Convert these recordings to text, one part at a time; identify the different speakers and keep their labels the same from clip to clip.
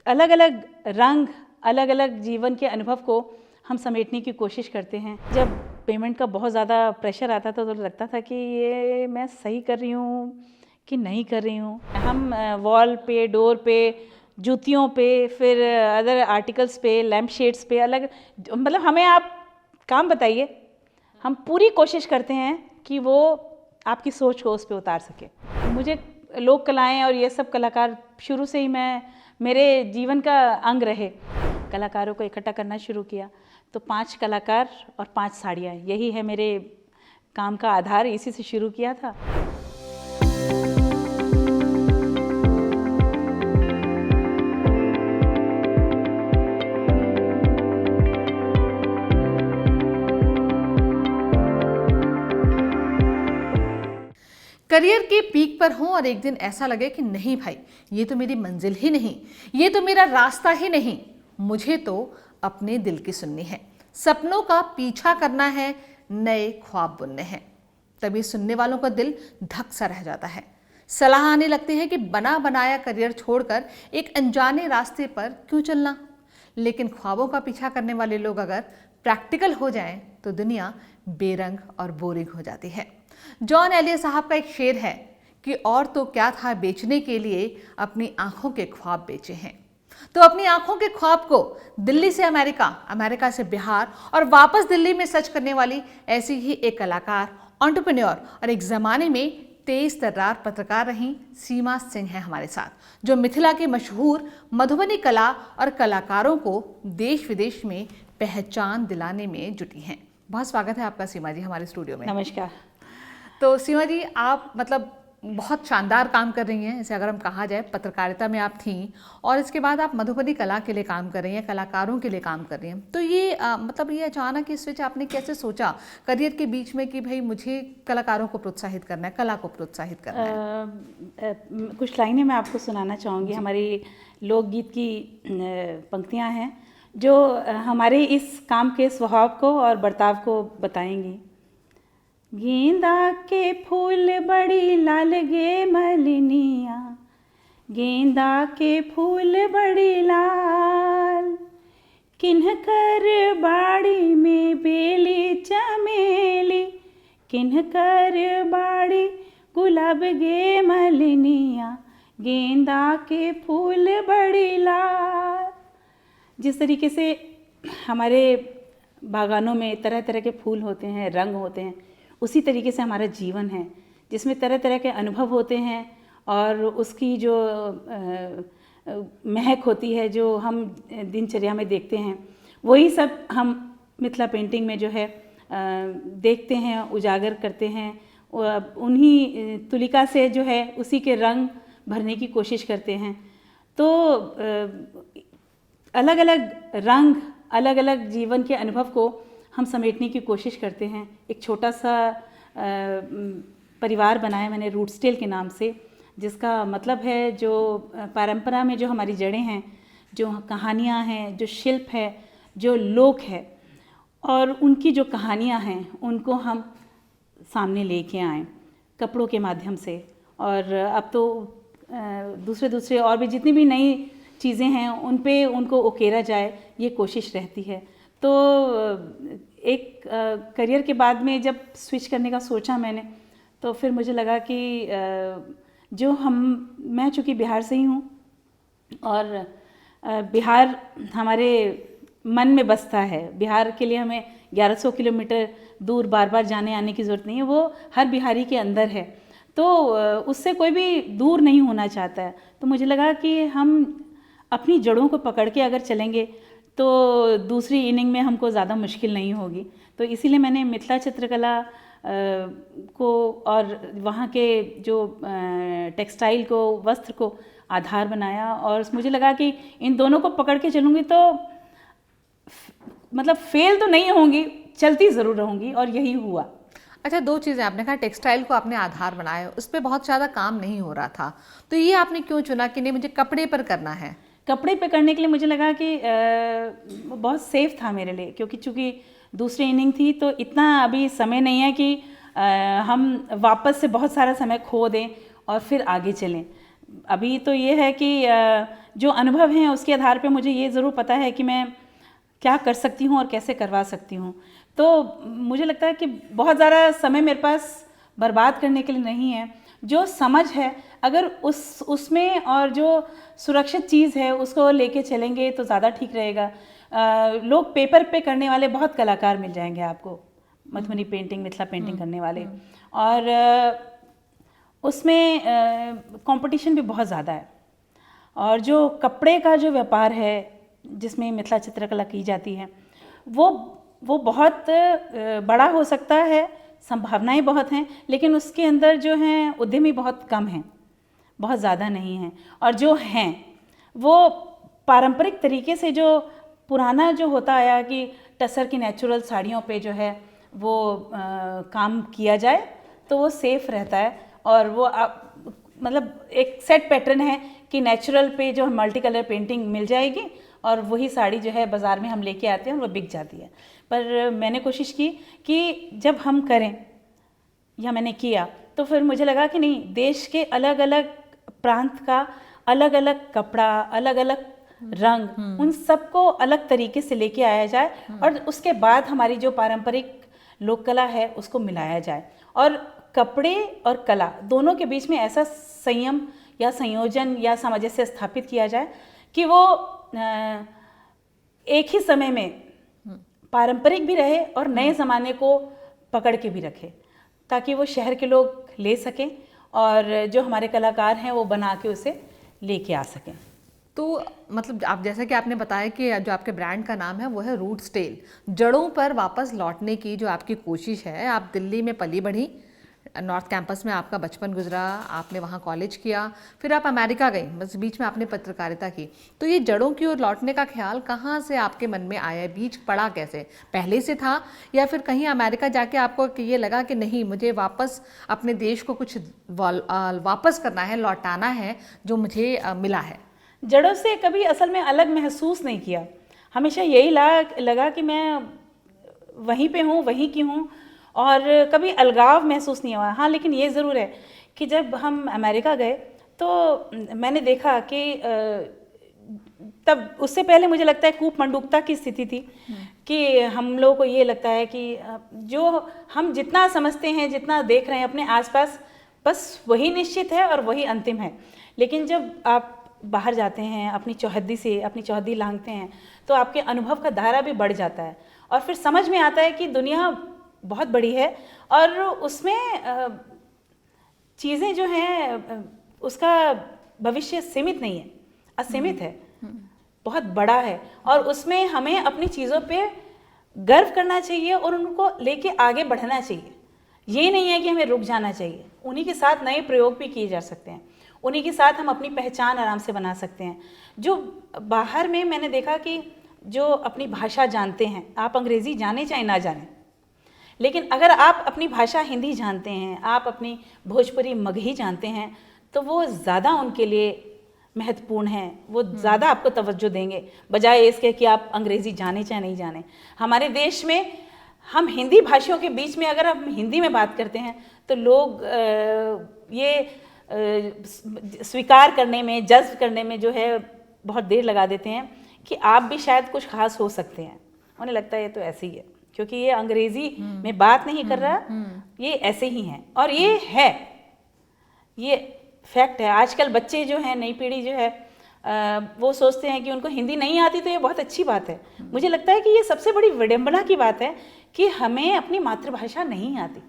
Speaker 1: अलग अलग रंग, अलग अलग जीवन के अनुभव को हम समेटने की कोशिश करते हैं। जब पेमेंट का बहुत ज़्यादा प्रेशर आता था तो लगता था कि ये मैं सही कर रही हूँ कि नहीं कर रही हूँ। हम वॉल पे, डोर पे, जूतियों पे, फिर अदर आर्टिकल्स पे, लैम्प शेड्स पे अलग, मतलब हमें आप काम बताइए, हम पूरी कोशिश करते हैं कि वो आपकी सोच को उस पे उतार सके। मुझे लोक कलाएं और ये सब कलाकार शुरू से ही मेरे जीवन का अंग रहे। कलाकारों को इकट्ठा करना शुरू किया तो 5 कलाकार और 5 साड़ियाँ, यही है मेरे काम का आधार। इसी से शुरू किया था।
Speaker 2: करियर के पीक पर हों और एक दिन ऐसा लगे कि नहीं भाई, ये तो मेरी मंजिल ही नहीं, ये तो मेरा रास्ता ही नहीं, मुझे तो अपने दिल की सुननी है, सपनों का पीछा करना है, नए ख्वाब बुनने हैं। तभी सुनने वालों का दिल धक सा रह जाता है। सलाह आने लगती है कि बना बनाया करियर छोड़कर एक अनजाने रास्ते पर क्यों चलना। लेकिन ख्वाबों का पीछा करने वाले लोग अगर प्रैक्टिकल हो जाएं तो दुनिया बेरंग और बोरिंग हो जाती है। जॉन एलियट साहब का एक शेर है कि और तो क्या था बेचने के लिए, अपनी आंखों के ख्वाब बेचे हैं। तो अपनी आंखों के ख्वाब को दिल्ली से अमेरिका, अमेरिका से बिहार और वापस दिल्ली में सच करने वाली ऐसी ही एक कलाकार, एंटरप्रेन्योर और एक जमाने में तेज तर्रार पत्रकार रही सीमा सिंह है हमारे साथ, जो मिथिला के मशहूर मधुबनी कला और कलाकारों को देश विदेश में पहचान दिलाने में जुटी हैं। बहुत स्वागत है आपका सीमा जी हमारे स्टूडियो में।
Speaker 1: नमस्कार।
Speaker 2: तो सीमा जी, आप मतलब बहुत शानदार काम कर रही हैं। जैसे अगर हम कहा जाए, पत्रकारिता में आप थीं और इसके बाद आप मधुबनी कला के लिए काम कर रही हैं, कलाकारों के लिए काम कर रही हैं। तो ये मतलब ये अचानक ये स्विच आपने कैसे सोचा करियर के बीच में कि भाई मुझे कलाकारों को प्रोत्साहित करना है, कला को प्रोत्साहित करना है?
Speaker 1: कुछ लाइनें मैं आपको सुनाना चाहूँगी। हमारी लोकगीत की पंक्तियाँ हैं जो हमारे इस काम के स्वभाव को और बर्ताव को बताएंगी। गेंदा के फूल बड़ी लाल गे मलिनिया, गेंदा के फूल बड़ी लाल, किन्हकर बाड़ी में बेली चमेली, किन्हकर बाड़ी गुलाब गे मलिनिया, गेंदा के फूल बड़ी लाल। जिस तरीके से हमारे बागानों में तरह तरह के फूल होते हैं, रंग होते हैं, उसी तरीके से हमारा जीवन है जिसमें तरह तरह के अनुभव होते हैं और उसकी जो महक होती है जो हम दिनचर्या में देखते हैं, वही सब हम मिथिला पेंटिंग में जो है देखते हैं, उजागर करते हैं। उन्हीं तुलिका से जो है उसी के रंग भरने की कोशिश करते हैं। तो अलग अलग रंग, अलग अलग जीवन के अनुभव को हम समेटने की कोशिश करते हैं। एक छोटा सा परिवार बनाया मैंने रूट्स टेल के नाम से, जिसका मतलब है जो परंपरा में जो हमारी जड़ें हैं, जो कहानियाँ हैं, जो शिल्प है, जो लोक है और उनकी जो कहानियाँ हैं उनको हम सामने लेके आएँ कपड़ों के माध्यम से। और अब तो दूसरे और भी जितनी भी नई चीज़ें हैं उन पे उनको उकेरा जाए, ये कोशिश रहती है। तो एक करियर के बाद में जब स्विच करने का सोचा मैंने, तो फिर मुझे लगा कि जो मैं चूँकि बिहार से ही हूँ और बिहार हमारे मन में बसता है। बिहार के लिए हमें 1100 किलोमीटर दूर बार बार जाने आने की ज़रूरत नहीं है, वो हर बिहारी के अंदर है। तो उससे कोई भी दूर नहीं होना चाहता है। तो मुझे लगा कि हम अपनी जड़ों को पकड़ के अगर चलेंगे तो दूसरी इनिंग में हमको ज़्यादा मुश्किल नहीं होगी। तो इसीलिए मैंने मिथिला चित्रकला को और वहाँ के जो टेक्सटाइल को, वस्त्र को आधार बनाया और मुझे लगा कि इन दोनों को पकड़ के चलूँगी तो मतलब फेल तो नहीं होंगी, चलती ज़रूर रहूँगी, और यही हुआ।
Speaker 2: अच्छा, 2 चीज़ें आपने कहा, टेक्सटाइल को आपने आधार बनाया, उस पर बहुत ज़्यादा काम नहीं हो रहा था, तो ये आपने क्यों चुना कि नहीं मुझे कपड़े पर करना है?
Speaker 1: कपड़े पे करने के लिए मुझे लगा कि बहुत सेफ था मेरे लिए, क्योंकि चूँकि दूसरी इनिंग थी तो इतना अभी समय नहीं है कि हम वापस से बहुत सारा समय खो दें और फिर आगे चलें। अभी तो ये है कि जो अनुभव हैं उसके आधार पे मुझे ये ज़रूर पता है कि मैं क्या कर सकती हूँ और कैसे करवा सकती हूँ। तो मुझे लगता है कि बहुत ज़्यादा समय मेरे पास बर्बाद करने के लिए नहीं है। जो समझ है अगर उसमें और जो सुरक्षित चीज़ है उसको लेके चलेंगे तो ज़्यादा ठीक रहेगा। लोग पेपर पे करने वाले बहुत कलाकार मिल जाएंगे आपको, मधुबनी पेंटिंग, मिथिला पेंटिंग करने वाले, और उसमें कंपटीशन भी बहुत ज़्यादा है। और जो कपड़े का जो व्यापार है जिसमें मिथिला चित्रकला की जाती है वो बहुत बड़ा हो सकता है, संभावनाएं बहुत हैं, लेकिन उसके अंदर जो हैं उद्यमी बहुत कम हैं, बहुत ज़्यादा नहीं हैं। और जो हैं वो पारंपरिक तरीके से जो पुराना जो होता आया कि टसर की नेचुरल साड़ियों पे जो है वो काम किया जाए तो वो सेफ़ रहता है। और वो मतलब एक सेट पैटर्न है कि नेचुरल पे जो मल्टी कलर पेंटिंग मिल जाएगी और वही साड़ी जो है बाज़ार में हम लेके आते हैं और वो बिक जाती है। पर मैंने कोशिश की कि जब हम करें या मैंने किया तो फिर मुझे लगा कि नहीं, देश के अलग अलग प्रांत का अलग अलग कपड़ा, अलग अलग रंग, उन सबको अलग तरीके से लेके आया जाए और उसके बाद हमारी जो पारंपरिक लोक कला है उसको मिलाया जाए। और कपड़े और कला दोनों के बीच में ऐसा संयम या संयोजन या सामंजस्य स्थापित किया जाए कि वो एक ही समय में पारंपरिक भी रहे और नए ज़माने को पकड़ के भी रखे, ताकि वो शहर के लोग ले सकें और जो हमारे कलाकार हैं वो बना के उसे लेके आ सकें।
Speaker 2: तो मतलब आप जैसा कि आपने बताया कि जो आपके ब्रांड का नाम है वो है रूट्स टेल, जड़ों पर वापस लौटने की जो आपकी कोशिश है। आप दिल्ली में पली बढ़ी, नॉर्थ कैंपस में आपका बचपन गुजरा, आपने वहाँ कॉलेज किया, फिर आप अमेरिका गई, बस बीच में आपने पत्रकारिता की। तो ये जड़ों की ओर लौटने का ख्याल कहाँ से आपके मन में आया? बीज पड़ा कैसे? पहले से था या फिर कहीं अमेरिका जाके आपको ये लगा कि नहीं, मुझे वापस अपने देश को कुछ वापस करना है, लौटाना है जो मुझे मिला है?
Speaker 1: जड़ों से कभी असल में अलग महसूस नहीं किया। हमेशा यही लगा कि मैं वहीं पे हूँ, वहीं की हूँ और कभी अलगाव महसूस नहीं हुआ। हाँ, लेकिन ये ज़रूर है कि जब हम अमेरिका गए तो मैंने देखा कि तब उससे पहले मुझे लगता है कूप मंडूकता की स्थिति थी कि हम लोगों को ये लगता है कि जो हम जितना समझते हैं, जितना देख रहे हैं अपने आसपास, बस वही निश्चित है और वही अंतिम है। लेकिन जब आप बाहर जाते हैं, अपनी चौहद्दी लांघते हैं, तो आपके अनुभव का दायरा भी बढ़ जाता है और फिर समझ में आता है कि दुनिया बहुत बड़ी है और उसमें चीज़ें जो हैं उसका भविष्य सीमित नहीं है, असीमित है, बहुत बड़ा है और उसमें हमें अपनी चीज़ों पे गर्व करना चाहिए और उनको लेके आगे बढ़ना चाहिए। ये नहीं है कि हमें रुक जाना चाहिए। उन्हीं के साथ नए प्रयोग भी किए जा सकते हैं, उन्हीं के साथ हम अपनी पहचान आराम से बना सकते हैं। जो बाहर में मैंने देखा कि जो अपनी भाषा जानते हैं, आप अंग्रेज़ी जाने चाहे ना जाने, लेकिन अगर आप अपनी भाषा हिंदी जानते हैं, आप अपनी भोजपुरी मगही जानते हैं, तो वो ज़्यादा उनके लिए महत्वपूर्ण है, वो ज़्यादा आपको तवज्जो देंगे बजाय इसके कि आप अंग्रेज़ी जाने चाहे नहीं जाने। हमारे देश में हम हिंदी भाषियों के बीच में अगर हम हिंदी में बात करते हैं तो लोग ये स्वीकार करने में, जज्ब करने में जो है बहुत देर लगा देते हैं कि आप भी शायद कुछ खास हो सकते हैं। उन्हें लगता है ये तो ऐसे ही है, क्योंकि ये अंग्रेज़ी में बात नहीं कर रहा, ये ऐसे ही हैं। और ये है, ये फैक्ट है। आजकल बच्चे जो हैं, नई पीढ़ी जो है, वो सोचते हैं कि उनको हिंदी नहीं आती तो ये बहुत अच्छी बात है। मुझे लगता है कि ये सबसे बड़ी विडंबना की बात है कि हमें अपनी मातृभाषा नहीं आती।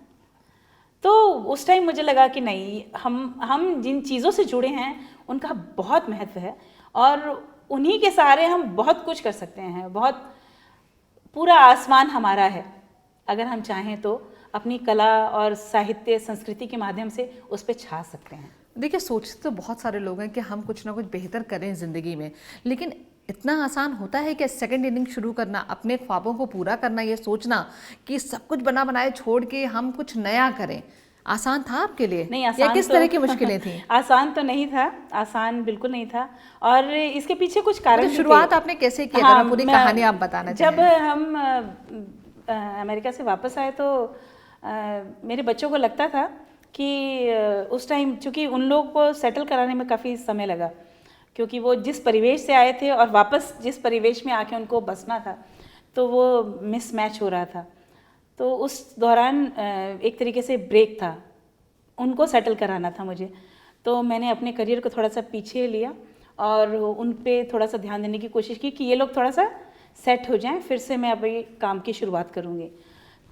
Speaker 1: तो उस टाइम मुझे लगा कि नहीं, हम जिन चीज़ों से जुड़े हैं उनका बहुत महत्व है और उन्हीं के सहारे हम बहुत कुछ कर सकते हैं। बहुत पूरा आसमान हमारा है, अगर हम चाहें तो अपनी कला और साहित्य संस्कृति के माध्यम से उस पर छा सकते हैं।
Speaker 2: देखिए, सोचते तो बहुत सारे लोग हैं कि हम कुछ ना कुछ बेहतर करें ज़िंदगी में, लेकिन इतना आसान होता है कि सेकंड इनिंग शुरू करना, अपने ख्वाबों को पूरा करना, ये सोचना कि सब कुछ बना बनाए छोड़ के हम कुछ नया करें, आसान था आपके लिए?
Speaker 1: नहीं, आसान
Speaker 2: या किस तरह की मुश्किलें थी?
Speaker 1: आसान तो नहीं था, आसान बिल्कुल नहीं था और इसके पीछे कुछ कारण
Speaker 2: तो शुरुआत आपने कैसे की?
Speaker 1: हाँ,
Speaker 2: पूरी कहानी आप बताना चाहें।
Speaker 1: जब हम अमेरिका से वापस आए तो मेरे बच्चों को लगता था कि उस टाइम चूँकि उन लोगों को सेटल कराने में काफ़ी समय लगा, क्योंकि वो जिस परिवेश से आए थे और वापस जिस परिवेश में आके उनको बसना था, तो वो मिसमैच हो रहा था। तो उस दौरान एक तरीके से ब्रेक था, उनको सेटल कराना था मुझे। तो मैंने अपने करियर को थोड़ा सा पीछे लिया और उन पे थोड़ा सा ध्यान देने की कोशिश की कि ये लोग थोड़ा सा सेट हो जाएं, फिर से मैं अभी काम की शुरुआत करूँगी।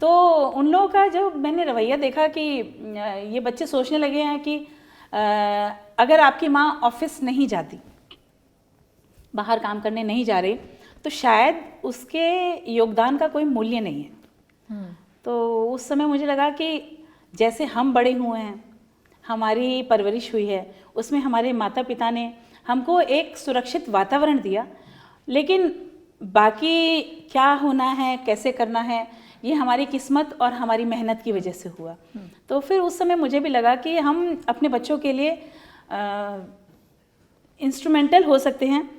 Speaker 1: तो उन लोगों का जब मैंने रवैया देखा कि ये बच्चे सोचने लगे हैं कि अगर आपकी माँ ऑफिस नहीं जाती, बाहर काम करने नहीं जा रही, तो शायद उसके योगदान का कोई मूल्य नहीं है। तो उस समय मुझे लगा कि जैसे हम बड़े हुए हैं, हमारी परवरिश हुई है, उसमें हमारे माता पिता ने हमको एक सुरक्षित वातावरण दिया, लेकिन बाकी क्या होना है, कैसे करना है, ये हमारी किस्मत और हमारी मेहनत की वजह से हुआ। तो फिर उस समय मुझे भी लगा कि हम अपने बच्चों के लिए इंस्ट्रूमेंटल हो सकते हैं,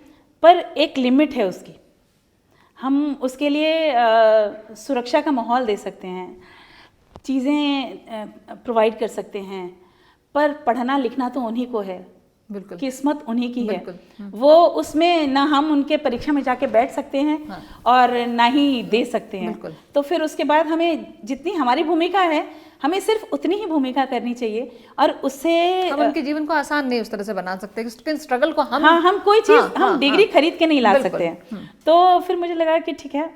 Speaker 1: पर एक लिमिट है उसकी। हम उसके लिए सुरक्षा का माहौल दे सकते हैं, चीज़ें प्रोवाइड कर सकते हैं, पर पढ़ना लिखना तो उन्हीं को है,
Speaker 2: बिल्कुल
Speaker 1: किस्मत उन्हीं की है।
Speaker 2: बिल्कुल।
Speaker 1: वो उसमें ना हम उनके परीक्षा में जाके बैठ सकते हैं
Speaker 2: हाँ।
Speaker 1: और ना ही दे सकते हैं।
Speaker 2: बिल्कुल।
Speaker 1: तो फिर उसके बाद हमें जितनी हमारी भूमिका है, हमें सिर्फ उतनी ही भूमिका करनी चाहिए और उससे
Speaker 2: हम उनके जीवन को आसान नहीं उस तरह से बना सकते, उसके स्ट्रगल को
Speaker 1: हम कोई चीज़ हम डिग्री
Speaker 2: हाँ,
Speaker 1: खरीद के नहीं ला
Speaker 2: बिल्कुल।
Speaker 1: सकते हैं। तो फिर मुझे लगा कि ठीक है,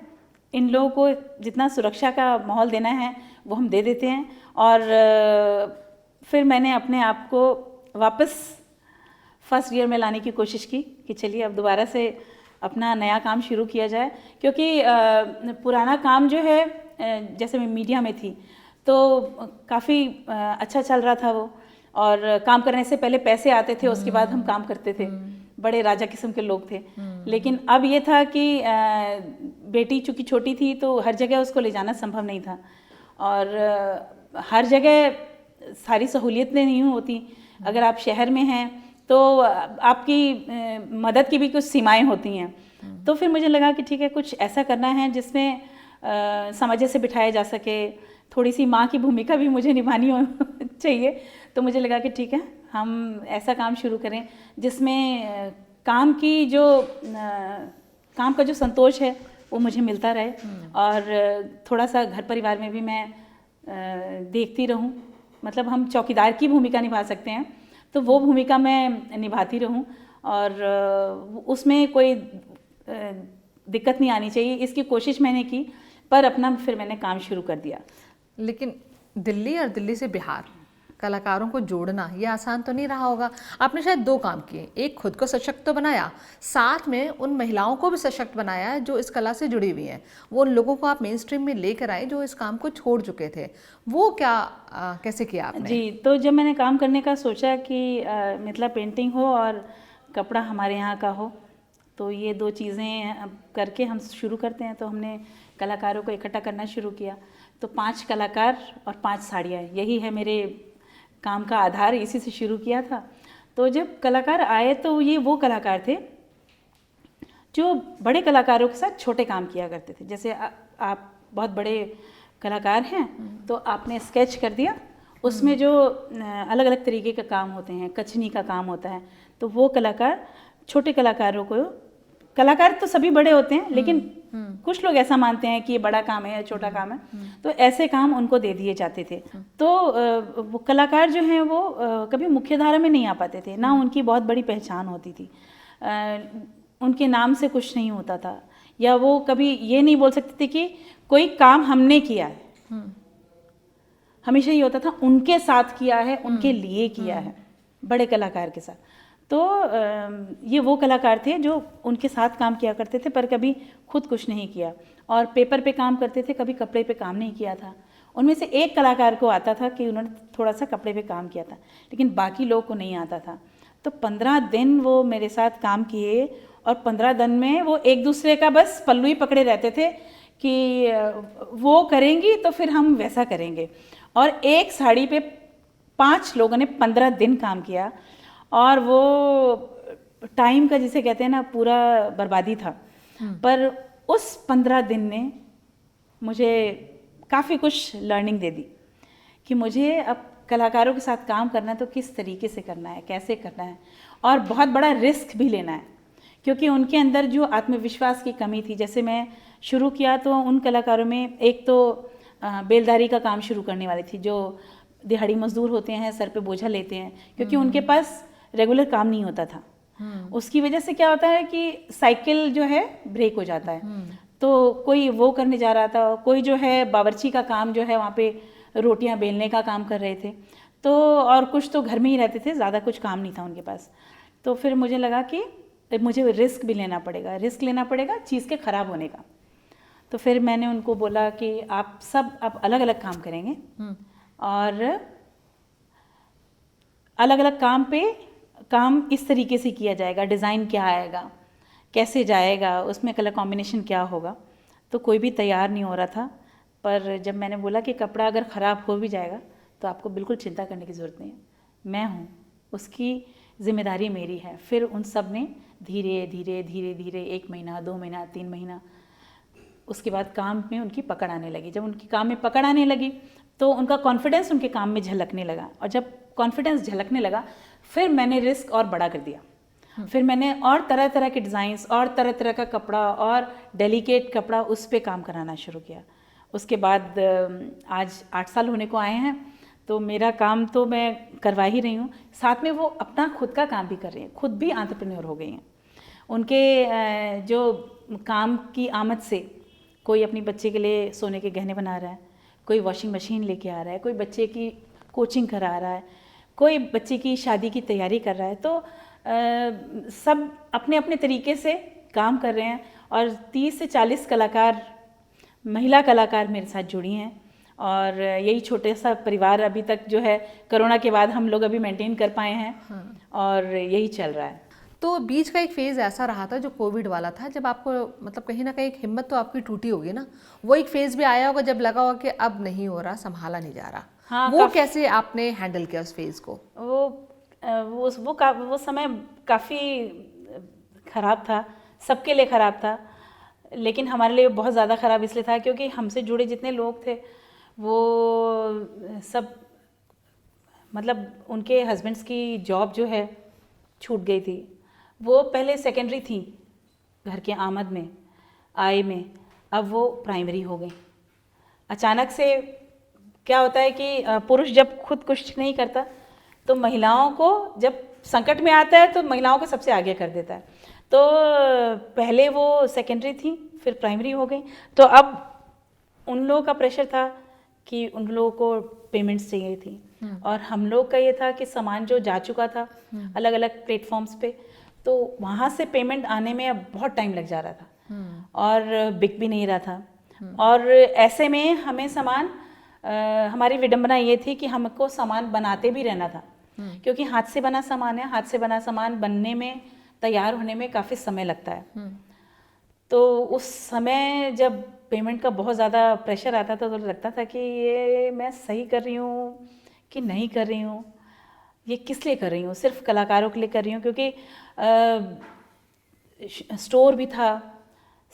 Speaker 1: इन लोगों को जितना सुरक्षा का माहौल देना है वो हम दे देते हैं। और फिर मैंने अपने आप को वापस फर्स्ट ईयर में लाने की कोशिश की कि चलिए अब दोबारा से अपना नया काम शुरू किया जाए, क्योंकि पुराना काम जो है, जैसे मैं मीडिया में थी तो काफ़ी अच्छा चल रहा था वो, और काम करने से पहले पैसे आते थे, उसके बाद हम काम करते थे, बड़े राजा किस्म के लोग थे। लेकिन अब ये था कि बेटी चूँकि छोटी थी तो हर जगह उसको ले जाना संभव नहीं था, और हर जगह सारी सहूलियतें नहीं होती। अगर आप शहर में हैं तो आपकी मदद की भी कुछ सीमाएं होती हैं। तो फिर मुझे लगा कि ठीक है, कुछ ऐसा करना है जिसमें समझे से बिठाया जा सके, थोड़ी सी माँ की भूमिका भी मुझे निभानी चाहिए। तो मुझे लगा कि ठीक है, हम ऐसा काम शुरू करें जिसमें काम का जो संतोष है वो मुझे मिलता रहे, और थोड़ा सा घर परिवार में भी मैं देखती रहूं। मतलब हम चौकीदार की भूमिका निभा सकते हैं, तो वो भूमिका मैं निभाती रहूं, और उसमें कोई दिक्कत नहीं आनी चाहिए, इसकी कोशिश मैंने की। पर फिर मैंने काम शुरू कर दिया।
Speaker 2: लेकिन दिल्ली और दिल्ली से बिहार कलाकारों को जोड़ना ये आसान तो नहीं रहा होगा। आपने शायद दो काम किए, एक खुद को सशक्त तो बनाया, साथ में उन महिलाओं को भी सशक्त बनाया जो इस कला से जुड़ी हुई हैं। वो उन लोगों को आप मेन स्ट्रीम में लेकर आए जो इस काम को छोड़ चुके थे। वो क्या कैसे किया आपने?
Speaker 1: जी, तो जब मैंने काम करने का सोचा कि मिथिला पेंटिंग हो और कपड़ा हमारे यहाँ का हो, तो ये दो चीज़ें करके हम शुरू करते हैं। तो हमने कलाकारों को इकट्ठा करना शुरू किया। तो 5 कलाकार और 5 साड़ियाँ, यही है मेरे काम का आधार, इसी से शुरू किया था। तो जब कलाकार आए तो ये वो कलाकार थे जो बड़े कलाकारों के साथ छोटे काम किया करते थे। जैसे आप बहुत बड़े कलाकार हैं तो आपने स्केच कर दिया, उसमें जो अलग अलग तरीके का काम होते हैं, कचनी का काम होता है, तो वो कलाकार छोटे कलाकारों को, कलाकार तो सभी बड़े होते हैं लेकिन कुछ लोग ऐसा मानते हैं कि ये बड़ा काम है या छोटा काम है, तो ऐसे काम उनको दे दिए जाते थे। तो वो कलाकार जो हैं वो कभी मुख्यधारा में नहीं आ पाते थे, ना उनकी बहुत बड़ी पहचान होती थी, उनके नाम से कुछ नहीं होता था, या वो कभी ये नहीं बोल सकते थे कि कोई काम हमने किया है। हमेशा ये होता था उनके साथ किया है, उनके लिए किया है, बड़े कलाकार के साथ। तो ये वो कलाकार थे जो उनके साथ काम किया करते थे, पर कभी खुद कुछ नहीं किया, और पेपर पे काम करते थे, कभी कपड़े पे काम नहीं किया था। उनमें से एक कलाकार को आता था कि उन्होंने थोड़ा सा कपड़े पे काम किया था, लेकिन बाकी लोगों को नहीं आता था। तो 15 दिन वो मेरे साथ काम किए, और 15 दिन में वो एक दूसरे का बस पल्लू ही पकड़े रहते थे कि वो करेंगी तो फिर हम वैसा करेंगे। और एक साड़ी पे 5 लोगों ने 15 दिन काम किया, और वो टाइम का जिसे कहते हैं ना, पूरा बर्बादी था। पर उस 15 दिन ने मुझे काफ़ी कुछ लर्निंग दे दी कि मुझे अब कलाकारों के साथ काम करना तो किस तरीके से करना है, कैसे करना है, और बहुत बड़ा रिस्क भी लेना है, क्योंकि उनके अंदर जो आत्मविश्वास की कमी थी। जैसे मैं शुरू किया तो उन कलाकारों में एक तो बेलदारी का काम शुरू करने वाली थी, जो दिहाड़ी मजदूर होते हैं, सर पे बोझा लेते हैं, क्योंकि उनके पास रेगुलर काम नहीं होता था। उसकी वजह से क्या होता है कि साइकिल जो है ब्रेक हो जाता है। तो कोई वो करने जा रहा था, कोई जो है बावर्ची का काम जो है वहाँ पे रोटियां बेलने का काम कर रहे थे, तो और कुछ तो घर में ही रहते थे, ज़्यादा कुछ काम नहीं था उनके पास। तो फिर मुझे लगा कि मुझे रिस्क भी लेना पड़ेगा, रिस्क लेना पड़ेगा चीज़ के ख़राब होने का। तो फिर मैंने उनको बोला कि आप सब अब अलग अलग काम करेंगे और अलग अलग काम इस तरीके से किया जाएगा, डिज़ाइन क्या आएगा, कैसे जाएगा, उसमें कलर कॉम्बिनेशन क्या होगा। तो कोई भी तैयार नहीं हो रहा था। पर जब मैंने बोला कि कपड़ा अगर ख़राब हो भी जाएगा तो आपको बिल्कुल चिंता करने की ज़रूरत नहीं है, मैं हूँ, उसकी जिम्मेदारी मेरी है। फिर उन सब ने धीरे धीरे धीरे धीरे 1 महीना, 2 महीना, 3 महीना, उसके बाद काम में उनकी पकड़ आने लगी। जब उनकी काम में पकड़ आने लगी तो उनका कॉन्फिडेंस उनके काम में झलकने लगा, और जब कॉन्फिडेंस झलकने लगा फिर मैंने रिस्क और बड़ा कर दिया। फिर मैंने और तरह तरह के डिज़ाइंस और तरह तरह का कपड़ा और डेलिकेट कपड़ा उस पर काम कराना शुरू किया। उसके बाद आज 8 साल होने को आए हैं, तो मेरा काम तो मैं करवा ही रही हूँ, साथ में वो अपना खुद का काम भी कर रही हैं, खुद भी एंटरप्रेन्योर हो गई हैं। उनके जो काम की आमद से कोई अपनी बच्चे के लिए सोने के गहने बना रहा है, कोई वॉशिंग मशीन लेके आ रहा है, कोई बच्चे की कोचिंग करा रहा है, कोई बच्चे की शादी की तैयारी कर रहा है। तो सब अपने अपने तरीके से काम कर रहे हैं, और 30 से 40 महिला कलाकार मेरे साथ जुड़ी हैं, और यही छोटे सा परिवार अभी तक जो है कोरोना के बाद हम लोग अभी मेंटेन कर पाए हैं। और यही चल रहा है।
Speaker 2: तो बीच का एक फेज़ ऐसा रहा था जो कोविड वाला था, जब आपको मतलब कहीं ना कहीं एक हिम्मत तो आपकी टूटी होगी ना, वो एक फेज़ भी आया होगा जब लगा होगा कि अब नहीं हो रहा, संभाला नहीं जा रहा।
Speaker 1: हाँ,
Speaker 2: वो कैसे आपने हैंडल किया उस फेज़ को?
Speaker 1: वो समय काफ़ी ख़राब था, सबके लिए ख़राब था, लेकिन हमारे लिए बहुत ज़्यादा ख़राब इसलिए था क्योंकि हमसे जुड़े जितने लोग थे वो सब, मतलब उनके हस्बैंड्स की जॉब जो है छूट गई थी। वो पहले सेकेंडरी थी घर के आमद में, आय में, अब वो प्राइमरी हो गई। अचानक से क्या होता है कि पुरुष जब खुद कुछ नहीं करता तो महिलाओं को, जब संकट में आता है तो महिलाओं को सबसे आगे कर देता है। तो पहले वो सेकेंडरी थी, फिर प्राइमरी हो गई। तो अब उन लोगों का प्रेशर था कि उन लोगों को पेमेंट्स चाहिए थी, और हम लोग का ये था कि सामान जो जा चुका था अलग अलग प्लेटफॉर्म्स पे, तो वहाँ से पेमेंट आने में अब बहुत टाइम लग जा रहा था और बिक भी नहीं रहा था। और ऐसे में हमें सामान, हमारी विडंबना ये थी कि हमको सामान बनाते भी रहना था, क्योंकि हाथ से बना सामान है, हाथ से बना सामान बनने में, तैयार होने में काफ़ी समय लगता है। तो उस समय जब पेमेंट का बहुत ज़्यादा प्रेशर आता था तो लगता था कि ये मैं सही कर रही हूँ कि नहीं कर रही हूँ, ये किस लिए कर रही हूँ, सिर्फ कलाकारों के लिए कर रही हूँ, क्योंकि स्टोर भी था,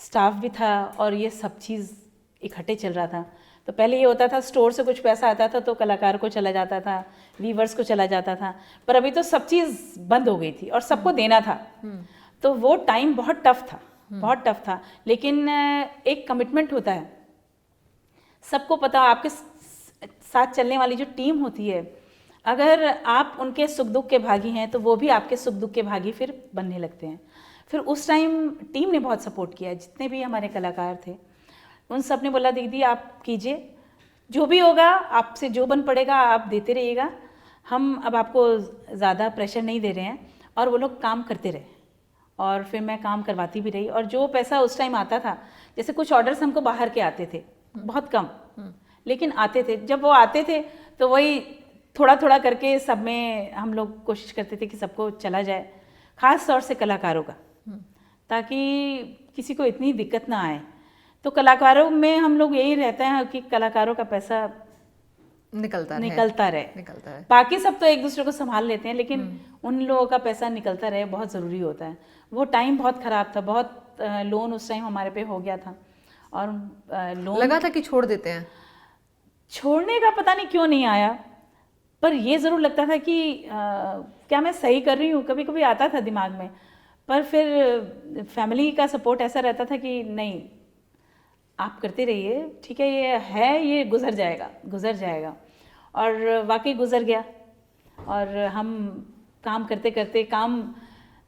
Speaker 1: स्टाफ भी था, और ये सब चीज़ इकट्ठे चल रहा था। तो पहले ये होता था स्टोर से कुछ पैसा आता था तो कलाकार को चला जाता था, वीवर्स को चला जाता था, पर अभी तो सब चीज़ बंद हो गई थी और सबको देना था। तो वो टाइम बहुत टफ था, बहुत टफ था। लेकिन एक कमिटमेंट होता है, सबको पता, आपके साथ चलने वाली जो टीम होती है, अगर आप उनके सुख दुख के भागी हैं तो वो भी आपके सुख दुख के भागी फिर बनने लगते हैं। फिर उस टाइम टीम ने बहुत सपोर्ट किया, जितने भी हमारे कलाकार थे उन सब ने बोला दीदी आप कीजिए, जो भी होगा आपसे जो बन पड़ेगा आप देते रहिएगा, हम अब आपको ज़्यादा प्रेशर नहीं दे रहे हैं। और वो लोग काम करते रहे, और फिर मैं काम करवाती भी रही। और जो पैसा उस टाइम आता था, जैसे कुछ ऑर्डर्स हमको बाहर के आते थे, बहुत कम, लेकिन आते थे। जब वो आते थे तो वही थोड़ा थोड़ा करके सब में हम लोग कोशिश करते थे कि सबको चला जाए, ख़ास तौर से कलाकारों का, ताकि किसी को इतनी दिक्कत ना आए। तो कलाकारों में हम लोग यही रहते हैं कि कलाकारों का पैसा निकलता रहे। बाकी सब तो एक दूसरे को संभाल लेते हैं, लेकिन उन लोगों का पैसा निकलता रहे, बहुत ज़रूरी होता है। वो टाइम बहुत ख़राब था, बहुत लोन उस टाइम हमारे पे हो गया था, और लोन
Speaker 2: लगा था कि छोड़ देते हैं।
Speaker 1: छोड़ने का पता नहीं क्यों नहीं आया, पर ये ज़रूर लगता था कि क्या मैं सही कर रही हूँ, कभी कभी आता था दिमाग में। पर फिर फैमिली का सपोर्ट ऐसा रहता था कि नहीं, आप करते रहिए, ठीक है, ये गुजर जाएगा, गुजर जाएगा। और वाकई गुजर गया। और हम काम करते करते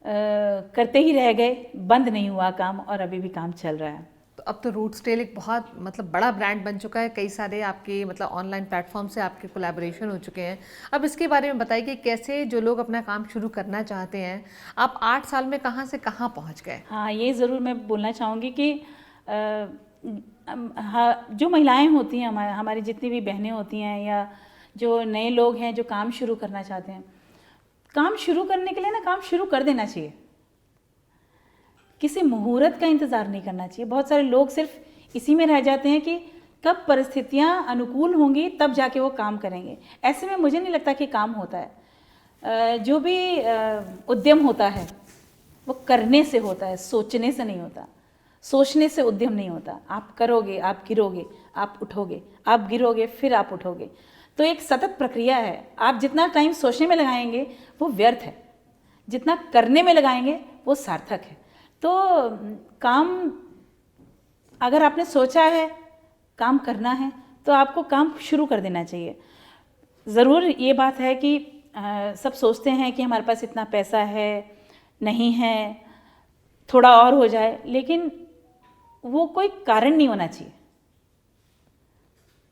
Speaker 1: करते ही रह गए, बंद नहीं हुआ काम, और अभी भी काम चल रहा है।
Speaker 2: तो अब तो रूट्स टेल एक बहुत मतलब बड़ा ब्रांड बन चुका है, कई सारे आपके मतलब ऑनलाइन प्लेटफॉर्म से आपके कोलैबोरेशन हो चुके हैं। अब इसके बारे में बताइए कि कैसे जो लोग अपना काम शुरू करना चाहते हैं, आप 8 साल में कहाँ से कहाँ पहुँच गए?
Speaker 1: हाँ, ये ज़रूर मैं बोलना चाहूँगी कि जो महिलाएं होती हैं, हमारी जितनी भी बहनें होती हैं, या जो नए लोग हैं जो काम शुरू करना चाहते हैं, काम शुरू करने के लिए ना काम शुरू कर देना चाहिए। किसी मुहूर्त का इंतज़ार नहीं करना चाहिए। बहुत सारे लोग सिर्फ इसी में रह जाते हैं कि कब परिस्थितियां अनुकूल होंगी तब जाके वो काम करेंगे। ऐसे में मुझे नहीं लगता कि काम होता है। जो भी उद्यम होता है वो करने से होता है, सोचने से नहीं होता। सोचने से उद्यम नहीं होता। आप करोगे, आप गिरोगे, आप उठोगे, आप गिरोगे, फिर आप उठोगे। तो एक सतत प्रक्रिया है। आप जितना टाइम सोचने में लगाएंगे वो व्यर्थ है, जितना करने में लगाएंगे वो सार्थक है। तो काम, अगर आपने सोचा है काम करना है तो आपको काम शुरू कर देना चाहिए। ज़रूर ये बात है कि सब सोचते हैं कि हमारे पास इतना पैसा है, नहीं है, थोड़ा और हो जाए, लेकिन वो कोई कारण नहीं होना चाहिए।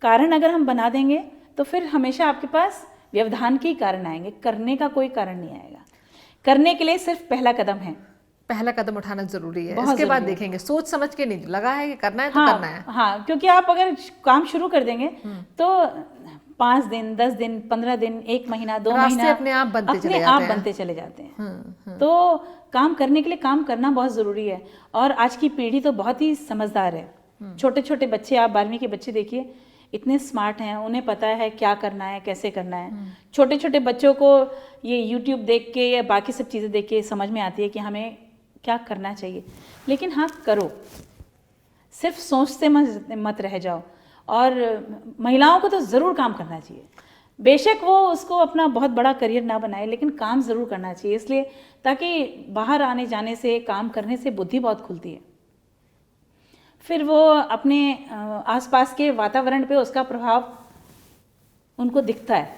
Speaker 1: कारण अगर हम बना देंगे तो फिर हमेशा आपके पास व्यवधान के ही कारण आएंगे, करने का कोई कारण नहीं आएगा। करने के लिए सिर्फ पहला कदम है,
Speaker 2: पहला कदम उठाना जरूरी है।
Speaker 1: बहुत
Speaker 2: इसके बाद
Speaker 1: जरूरी है।
Speaker 2: देखेंगे, सोच समझ के नहीं, लगा है कि करना है तो
Speaker 1: हाँ,
Speaker 2: करना है।
Speaker 1: हाँ, क्योंकि आप अगर काम शुरू कर देंगे तो 5 दिन, 10 दिन, 15 दिन, 1 महीना, 2
Speaker 2: रास्ते
Speaker 1: महीना
Speaker 2: अपने आप बनते चले
Speaker 1: अपने
Speaker 2: जाते
Speaker 1: आप
Speaker 2: हैं।
Speaker 1: बनते चले जाते हैं। तो काम करने के लिए काम करना बहुत ज़रूरी है। और आज की पीढ़ी तो बहुत ही समझदार है। छोटे छोटे बच्चे, आप 12वीं के बच्चे देखिए, इतने स्मार्ट हैं, उन्हें पता है क्या करना है, कैसे करना है। छोटे छोटे बच्चों को ये YouTube देख के या बाकी सब चीज़ें देख के समझ में आती है कि हमें क्या करना चाहिए। लेकिन हाँ, करो, सिर्फ सोचते मत रह जाओ। और महिलाओं को तो ज़रूर काम करना चाहिए। बेशक वो उसको अपना बहुत बड़ा करियर ना बनाए, लेकिन काम ज़रूर करना चाहिए, इसलिए ताकि बाहर आने जाने से, काम करने से बुद्धि बहुत खुलती है। फिर वो अपने आसपास के वातावरण पे उसका प्रभाव उनको दिखता है,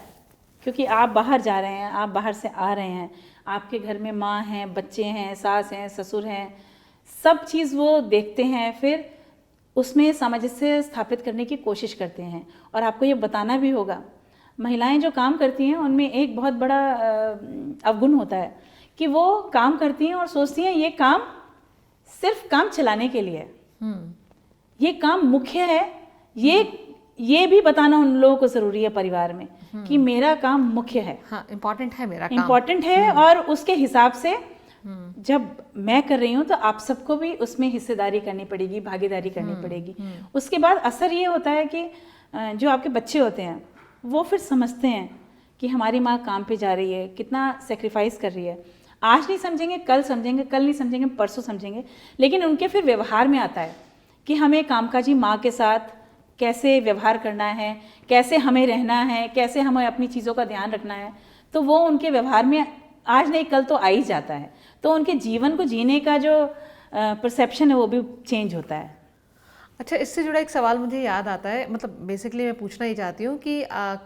Speaker 1: क्योंकि आप बाहर जा रहे हैं, आप बाहर से आ रहे हैं, आपके घर में माँ हैं, बच्चे हैं, सास हैं, ससुर हैं, सब चीज़ वो देखते हैं। फिर उसमें सामंजस्य स्थापित करने की कोशिश करते हैं। और आपको ये बताना भी होगा, महिलाएं जो काम करती हैं उनमें एक बहुत बड़ा अवगुण होता है कि वो काम करती हैं और सोचती हैं ये काम सिर्फ काम चलाने के लिए है, ये काम मुख्य है। ये भी बताना उन लोगों को ज़रूरी है परिवार में कि मेरा काम मुख्य है,
Speaker 2: हाँ, इम्पोर्टेंट है, मेरा काम
Speaker 1: इम्पोर्टेंट है। और उसके हिसाब से जब मैं कर रही हूँ तो आप सबको भी उसमें हिस्सेदारी करनी पड़ेगी, भागीदारी करनी पड़ेगी। उसके बाद असर ये होता है कि जो आपके बच्चे होते हैं वो फिर समझते हैं कि हमारी माँ काम पे जा रही है, कितना सेक्रीफाइस कर रही है। आज नहीं समझेंगे, कल समझेंगे, कल नहीं समझेंगे, परसों समझेंगे, लेकिन उनके फिर व्यवहार में आता है कि हमें कामकाजी माँ के साथ कैसे व्यवहार करना है, कैसे हमें रहना है, कैसे हमें अपनी चीज़ों का ध्यान रखना है। तो वो उनके व्यवहार में आज नहीं कल तो आ ही जाता है। तो उनके जीवन को जीने का जो परसेप्शन है वो भी चेंज होता है।
Speaker 2: अच्छा, इससे जुड़ा एक सवाल मुझे याद आता है, मतलब बेसिकली मैं पूछना ही चाहती हूँ कि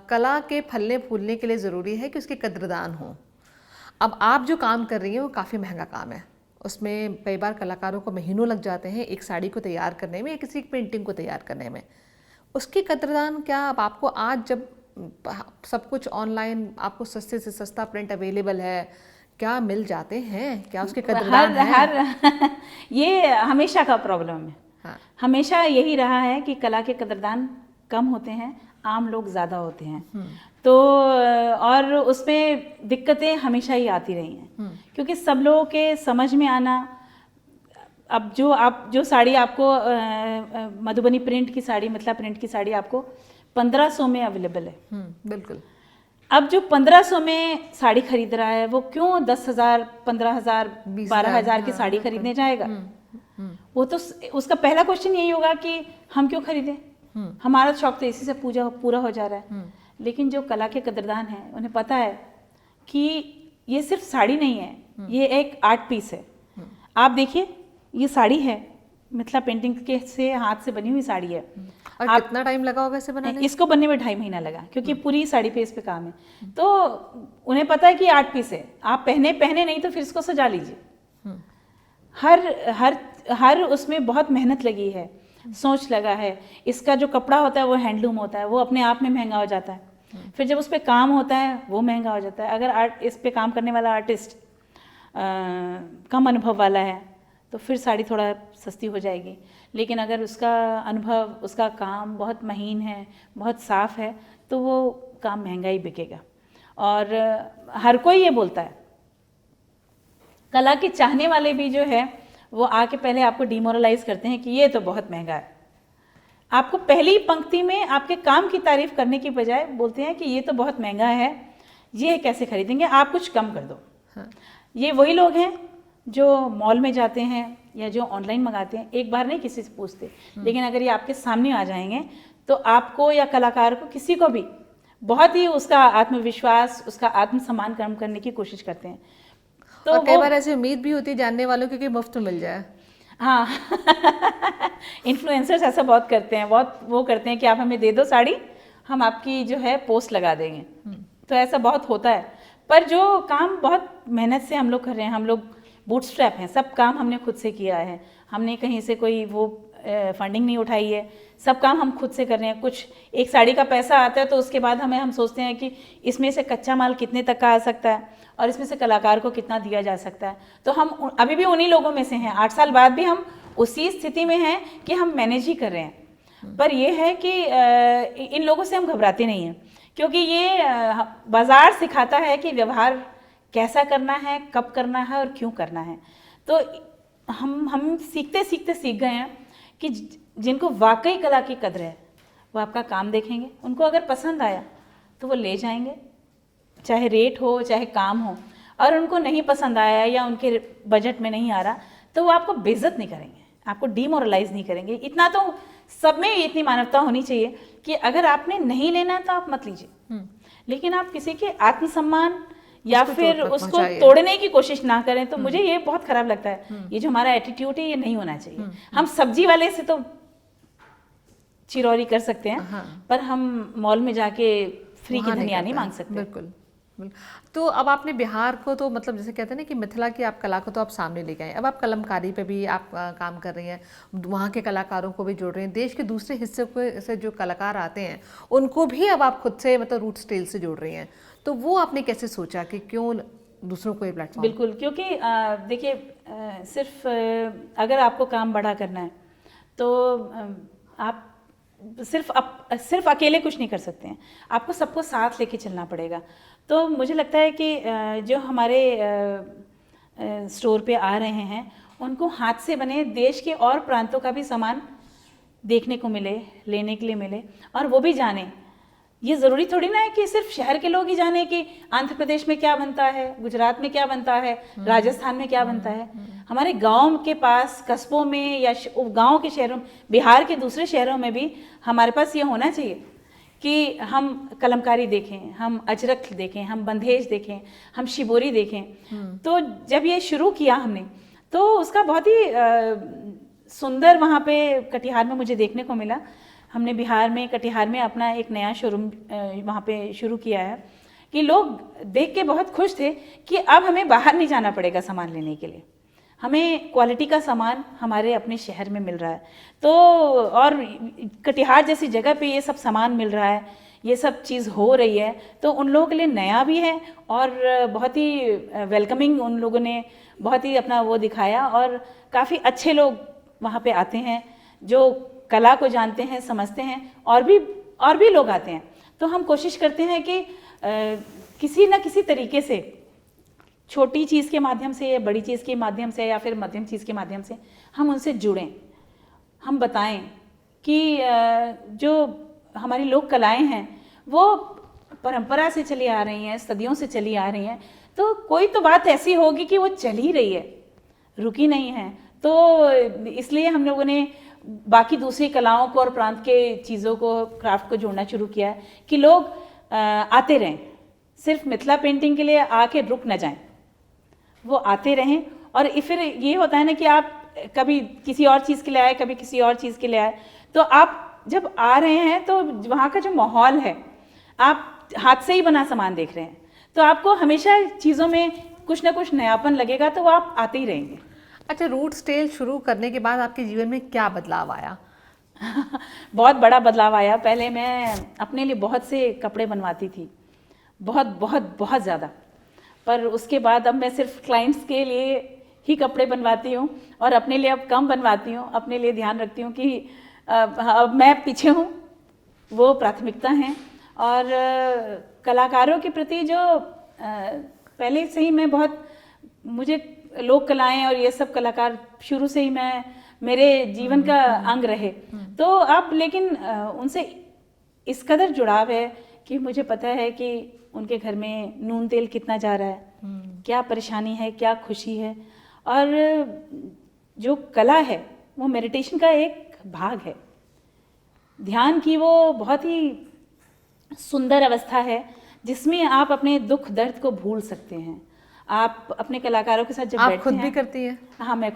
Speaker 2: कला के फलने फूलने के लिए ज़रूरी है कि उसकी कद्रदान हो। अब आप जो काम कर रही हैं वो काफ़ी महंगा काम है, उसमें कई बार कलाकारों को महीनों लग जाते हैं एक साड़ी को तैयार करने में या किसी पेंटिंग को तैयार करने में। उसकी कद्रदान क्या अब आपको, आज जब सब कुछ ऑनलाइन आपको सस्ते से सस्ता प्रिंट अवेलेबल है, क्या मिल जाते हैं, क्या उसके कद्रदान है?
Speaker 1: ये हमेशा का प्रॉब्लम है।
Speaker 2: हाँ।
Speaker 1: हमेशा यही रहा है कि कला के कद्रदान कम होते हैं, आम लोग ज़्यादा होते हैं। तो और उसमें दिक्कतें हमेशा ही आती रही हैं, क्योंकि सब लोगों के समझ में आना। अब जो साड़ी आपको मधुबनी प्रिंट की साड़ी, मिथिला प्रिंट की साड़ी आपको 1500 में अवेलेबल है।
Speaker 2: बिल्कुल।
Speaker 1: अब जो 1500 में साड़ी खरीद रहा है वो क्यों 10,000, 15,000, 12,000 की साड़ी खरीदने जाएगा? वो तो उसका पहला क्वेश्चन यही होगा कि हम क्यों खरीदें, हमारा शौक तो इसी से पूरा हो जा रहा है। लेकिन जो कला के कदरदान हैं उन्हें पता है कि ये सिर्फ साड़ी नहीं है, ये एक आर्ट पीस है। आप देखिए, ये साड़ी है, मिथिला पेंटिंग के से हाथ से बनी हुई साड़ी है।
Speaker 2: और कितना टाइम लगा होगा इसे बनाने?
Speaker 1: इसको बनने में 2.5 महीना लगा, क्योंकि पूरी साड़ी पे इस पे काम है। तो उन्हें पता है कि आर्ट पीस है, आप पहने नहीं तो फिर इसको सजा लीजिए। हर उसमें बहुत मेहनत लगी है, सोच लगा है। इसका जो कपड़ा होता है वो हैंडलूम होता है, वो अपने आप में महंगा हो जाता है। फिर जब उस पर काम होता है वो महंगा हो जाता है। अगर इस पे काम करने वाला आर्टिस्ट कम अनुभव वाला है तो फिर साड़ी थोड़ा सस्ती हो जाएगी, लेकिन अगर उसका अनुभव, उसका काम बहुत महीन है, बहुत साफ है, तो वो काम महंगा ही बिकेगा। और हर कोई ये बोलता है। कला के चाहने वाले भी जो है वो आके पहले आपको डिमोरलाइज करते हैं कि ये तो बहुत महंगा है। आपको पहली पंक्ति में आपके काम की तारीफ करने की बजाय बोलते हैं कि ये तो बहुत महंगा है, ये कैसे खरीदेंगे, आप कुछ कम कर दो। हाँ। ये वही लोग हैं जो मॉल में जाते हैं या जो ऑनलाइन मंगाते हैं, एक बार नहीं किसी से पूछते, लेकिन अगर ये आपके सामने आ जाएंगे तो आपको या कलाकार को, किसी को भी बहुत ही उसका आत्मविश्वास, उसका आत्मसम्मान कम करने की कोशिश करते हैं।
Speaker 2: तो और कई बार ऐसी उम्मीद भी होती है जानने वालों की कि मुफ्त में मिल जाए।
Speaker 1: हाँ इन्फ्लुएंसर्स ऐसा बहुत करते हैं, बहुत वो करते हैं कि आप हमें दे दो साड़ी, हम आपकी जो है पोस्ट लगा देंगे। तो ऐसा बहुत होता है, पर जो काम बहुत मेहनत से हम लोग कर रहे हैं, हम लोग बूटस्ट्रैप हैं, सब काम हमने खुद से किया है, हमने कहीं से कोई वो फंडिंग नहीं उठाई है, सब काम हम खुद से कर रहे हैं। कुछ एक साड़ी का पैसा आता है तो उसके बाद हम सोचते हैं कि इसमें से कच्चा माल कितने तक का आ सकता है और इसमें से कलाकार को कितना दिया जा सकता है। तो हम अभी भी उन्हीं लोगों में से हैं, 8 साल बाद भी हम उसी स्थिति में हैं कि हम मैनेज ही कर रहे हैं। पर यह है कि इन लोगों से हम घबराते नहीं हैं, क्योंकि ये बाजार सिखाता है कि व्यवहार कैसा करना है, कब करना है और क्यों करना है। तो हम सीखते सीखते सीख गए हैं कि जिनको वाकई कला की कदर है वो आपका काम देखेंगे, उनको अगर पसंद आया तो वो ले जाएंगे, चाहे रेट हो चाहे काम हो। और उनको नहीं पसंद आया या उनके बजट में नहीं आ रहा तो वो आपको बेइज्जत नहीं करेंगे, आपको डिमोरलाइज नहीं करेंगे। इतना तो सब में इतनी मानवता होनी चाहिए कि अगर आपने नहीं लेना तो आप मत लीजिए, लेकिन आप किसी के आत्मसम्मान या फिर उसको तोड़ने की कोशिश ना करें। तो मुझे ये बहुत खराब लगता है, ये जो हमारा एटीट्यूड है ये नहीं होना चाहिए। हम सब्जी वाले से तो चिरौरी कर सकते हैं, पर हम मॉल में जाके फ्री की धनिया नहीं मांग सकते।
Speaker 2: बिल्कुल। तो अब आपने बिहार को तो मतलब जैसे कहते हैं ना कि मिथिला की आप कला को तो आप सामने ले गए, अब आप कलमकारी पे भी आप काम कर रही हैं, वहाँ के कलाकारों को भी जोड़ रहे हैं, देश के दूसरे हिस्से से जो कलाकार आते हैं उनको भी अब आप खुद से मतलब रूट स्टेल से जोड़ रही हैं। तो वो आपने कैसे सोचा कि क्यों दूसरों को ये प्लेटफॉर्म?
Speaker 1: बिल्कुल, क्योंकि देखिए सिर्फ अगर आपको काम बड़ा करना है तो आप सिर्फ अकेले कुछ नहीं कर सकते हैं, आपको सबको साथ लेके चलना पड़ेगा। तो मुझे लगता है कि जो हमारे स्टोर पे आ रहे हैं उनको हाथ से बने देश के और प्रांतों का भी सामान देखने को मिले, लेने के लिए मिले, और वो भी जाने। ये ज़रूरी थोड़ी ना है कि सिर्फ शहर के लोग ही जाने कि आंध्र प्रदेश में क्या बनता है, गुजरात में क्या बनता है, राजस्थान में क्या बनता है। हमारे गांव के पास, कस्बों में या गांव के शहरों, बिहार के दूसरे शहरों में भी हमारे पास ये होना चाहिए कि हम कलमकारी देखें, हम अजरक देखें, हम बंधेज देखें, हम शिबोरी देखें। तो जब ये शुरू किया हमने तो उसका बहुत ही सुंदर वहाँ पे कटिहार में मुझे देखने को मिला। हमने बिहार में कटिहार में अपना एक नया शोरूम वहाँ पे शुरू किया है कि लोग देख के बहुत खुश थे कि अब हमें बाहर नहीं जाना पड़ेगा सामान लेने के लिए, हमें क्वालिटी का सामान हमारे अपने शहर में मिल रहा है। तो और कटिहार जैसी जगह पे ये सब सामान मिल रहा है, ये सब चीज़ हो रही है, तो उन लोगों के लिए नया भी है और बहुत ही वेलकमिंग उन लोगों ने बहुत ही अपना वो दिखाया। और काफ़ी अच्छे लोग वहाँ पे आते हैं जो कला को जानते हैं, समझते हैं, और भी लोग आते हैं। तो हम कोशिश करते हैं कि किसी न किसी तरीके से, छोटी चीज़ के माध्यम से या बड़ी चीज़ के माध्यम से या फिर मध्यम चीज़ के माध्यम से हम उनसे जुड़ें, हम बताएं कि जो हमारी लोक कलाएं हैं वो परंपरा से चली आ रही हैं, सदियों से चली आ रही हैं। तो कोई तो बात ऐसी होगी कि वो चल ही रही है, रुकी नहीं है। तो इसलिए हम लोगों ने बाकी दूसरी कलाओं को और प्रांत के चीज़ों को, क्राफ्ट को जोड़ना शुरू किया है कि लोग आते रहें, सिर्फ मिथिला पेंटिंग के लिए आके रुक न जाएं, वो आते रहें। और फिर ये होता है ना कि आप कभी किसी और चीज़ के लिए आए, कभी किसी और चीज़ के लिए आए, तो आप जब आ रहे हैं तो वहाँ का जो माहौल है, आप हाथ से ही बना सामान देख रहे हैं, तो आपको हमेशा चीज़ों में कुछ ना कुछ नयापन लगेगा, तो वो आप आते ही रहेंगे।
Speaker 2: अच्छा, रूट्स टेल शुरू करने के बाद आपके जीवन में क्या बदलाव आया?
Speaker 1: बहुत बड़ा बदलाव आया। पहले मैं अपने लिए बहुत से कपड़े बनवाती थी, बहुत बहुत बहुत ज़्यादा, पर उसके बाद अब मैं सिर्फ क्लाइंट्स के लिए ही कपड़े बनवाती हूँ और अपने लिए अब कम बनवाती हूँ। अपने लिए ध्यान रखती हूँ कि अब मैं पीछे हूँ, वो प्राथमिकता हैं। और कलाकारों के प्रति जो पहले से ही मैं बहुत, मुझे लोक कलाएं और ये सब कलाकार शुरू से ही मेरे जीवन का अंग रहे। तो अब लेकिन उनसे इस कदर जुड़ाव है कि मुझे पता है कि उनके घर में नून तेल कितना जा रहा है, क्या परेशानी है, क्या खुशी है। और जो कला है वो मेडिटेशन का एक भाग है, ध्यान की वो बहुत ही सुंदर अवस्था है जिसमें आप अपने दुख दर्द को भूल सकते हैं। आप अपने कलाकारों के साथ जब बैठते हैं,
Speaker 2: आप खुद भी करती हैं?
Speaker 1: हाँ, मैं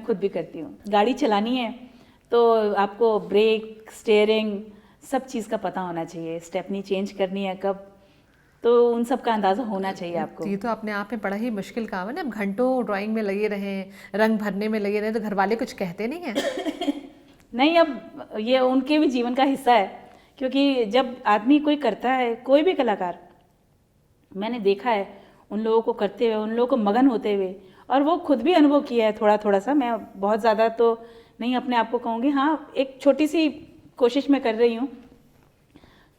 Speaker 1: खुद भी करती हूँ। गाड़ी चलानी है तो आपको ब्रेक, स्टीयरिंग, सब चीज़ का पता होना चाहिए, स्टेपनी चेंज करनी है कब, तो उन सब का अंदाज़ा होना चाहिए आपको।
Speaker 2: ये तो अपने आप में बड़ा ही मुश्किल काम है ना। अब घंटों ड्राइंग में लगे रहें, रंग भरने में लगे रहें, तो घर वाले कुछ कहते नहीं हैं?
Speaker 1: नहीं, अब ये उनके भी जीवन का हिस्सा है, क्योंकि जब आदमी कोई करता है, कोई भी कलाकार, मैंने देखा है उन लोगों को करते हुए, उन लोगों को मगन होते हुए, और वो खुद भी अनुभव किया है थोड़ा थोड़ा सा। मैं बहुत ज़्यादा तो नहीं अपने आप को कहूँगी, हाँ एक छोटी सी कोशिश मैं कर रही हूँ,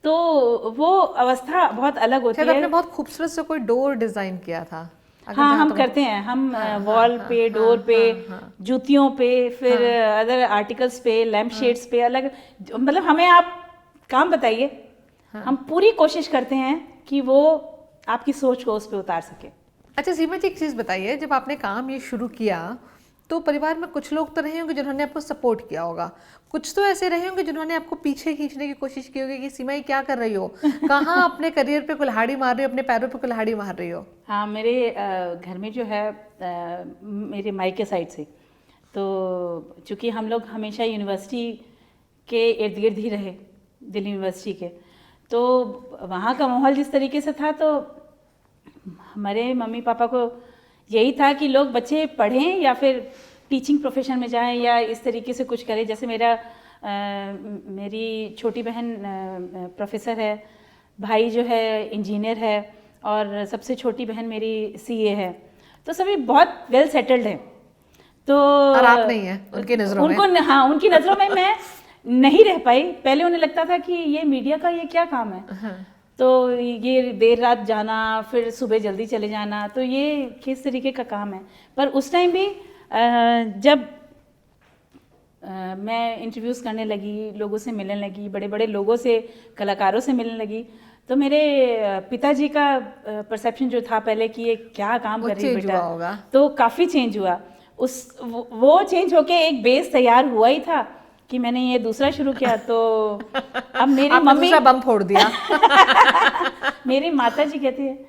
Speaker 1: तो वो अवस्था बहुत अलग होती है।
Speaker 2: आपने बहुत खूबसूरत से कोई डोर डिज़ाइन किया था।
Speaker 1: हाँ, हम करते हैं, हम वॉल पे, डोर पे, जूतियों पे, फिर अदर आर्टिकल्स पे, लैम्प शेड्स पे, अलग, मतलब हमें आप काम बताइए, हम पूरी कोशिश करते हैं कि वो आपकी सोच को उस पर उतार सके।
Speaker 2: अच्छा सीमा जी, एक चीज़ बताइए, जब आपने काम ये शुरू किया तो परिवार में कुछ लोग तो रहे होंगे जिन्होंने आपको सपोर्ट किया होगा, कुछ तो ऐसे रहे होंगे जिन्होंने आपको पीछे खींचने की कोशिश की होगी कि सीमा ये क्या कर रही हो, कहाँ अपने करियर पे कुल्हाड़ी मार रही हो, अपने पैरों पे कुल्हाड़ी मार रही हो?
Speaker 1: हाँ, मेरे घर में जो है मेरे मायके साइड से, तो चूँकि हम लोग हमेशा यूनिवर्सिटी के इर्द गिर्द ही रहे, दिल्ली यूनिवर्सिटी के, तो वहाँ का माहौल जिस तरीके से था, तो हमारे मम्मी पापा को यही था कि लोग, बच्चे पढ़ें या फिर टीचिंग प्रोफेशन में जाएं या इस तरीके से कुछ करें। जैसे मेरी छोटी बहन प्रोफेसर है, भाई जो है इंजीनियर है, और सबसे छोटी बहन मेरी सीए है, तो सभी बहुत वेल सेटल्ड हैं। तो
Speaker 2: और आप नहीं है उनकी नज़रों में?
Speaker 1: हाँ, उनकी नज़रों में मैं नहीं रह पाई। पहले उन्हें लगता था कि ये मीडिया का ये क्या काम है, तो ये देर रात जाना, फिर सुबह जल्दी चले जाना, तो ये किस तरीके का काम है। पर उस टाइम भी जब मैं इंटरव्यूज़ करने लगी, लोगों से मिलने लगी, बड़े बड़े लोगों से, कलाकारों से मिलने लगी, तो मेरे पिताजी का परसेप्शन जो था पहले कि ये क्या काम कर रही है बेटा, तो काफ़ी चेंज हुआ। वो चेंज होके एक बेस तैयार हुआ ही था कि मैंने ये दूसरा शुरू किया। तो अब मेरी मम्मी
Speaker 2: बम फोड़ दिया।
Speaker 1: मेरी माता जी कहती है,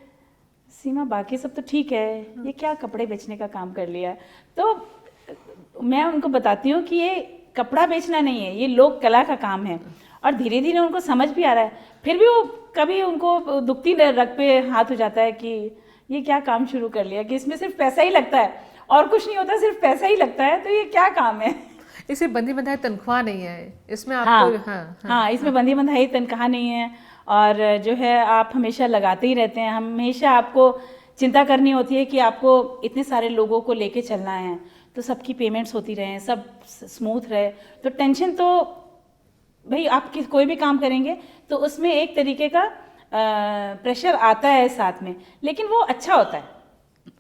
Speaker 1: सीमा बाकी सब तो ठीक है, ये क्या कपड़े बेचने का काम कर लिया। तो मैं उनको बताती हूँ कि ये कपड़ा बेचना नहीं है, ये लोक कला का काम है। और धीरे धीरे उनको समझ भी आ रहा है। फिर भी वो कभी उनको दुखती रग पे हाथ हो जाता है कि ये क्या काम शुरू कर लिया, कि इसमें सिर्फ पैसा ही लगता है और कुछ नहीं होता, सिर्फ पैसा ही लगता है, तो ये क्या काम है।
Speaker 2: इसे बंधी बंधाई तनख्वाह नहीं है इसमें आपको।
Speaker 1: हाँ, इसमें बंधी बंधाई तनख्वाह नहीं है, और जो है आप हमेशा लगाते ही रहते हैं। हमेशा आपको चिंता करनी होती है कि आपको इतने सारे लोगों को लेके चलना है, तो सबकी पेमेंट्स होती रहे, सब स्मूथ रहे। तो टेंशन तो भाई, आप कोई भी काम करेंगे तो उसमें एक तरीके का प्रेशर आता है साथ में, लेकिन वो अच्छा होता है,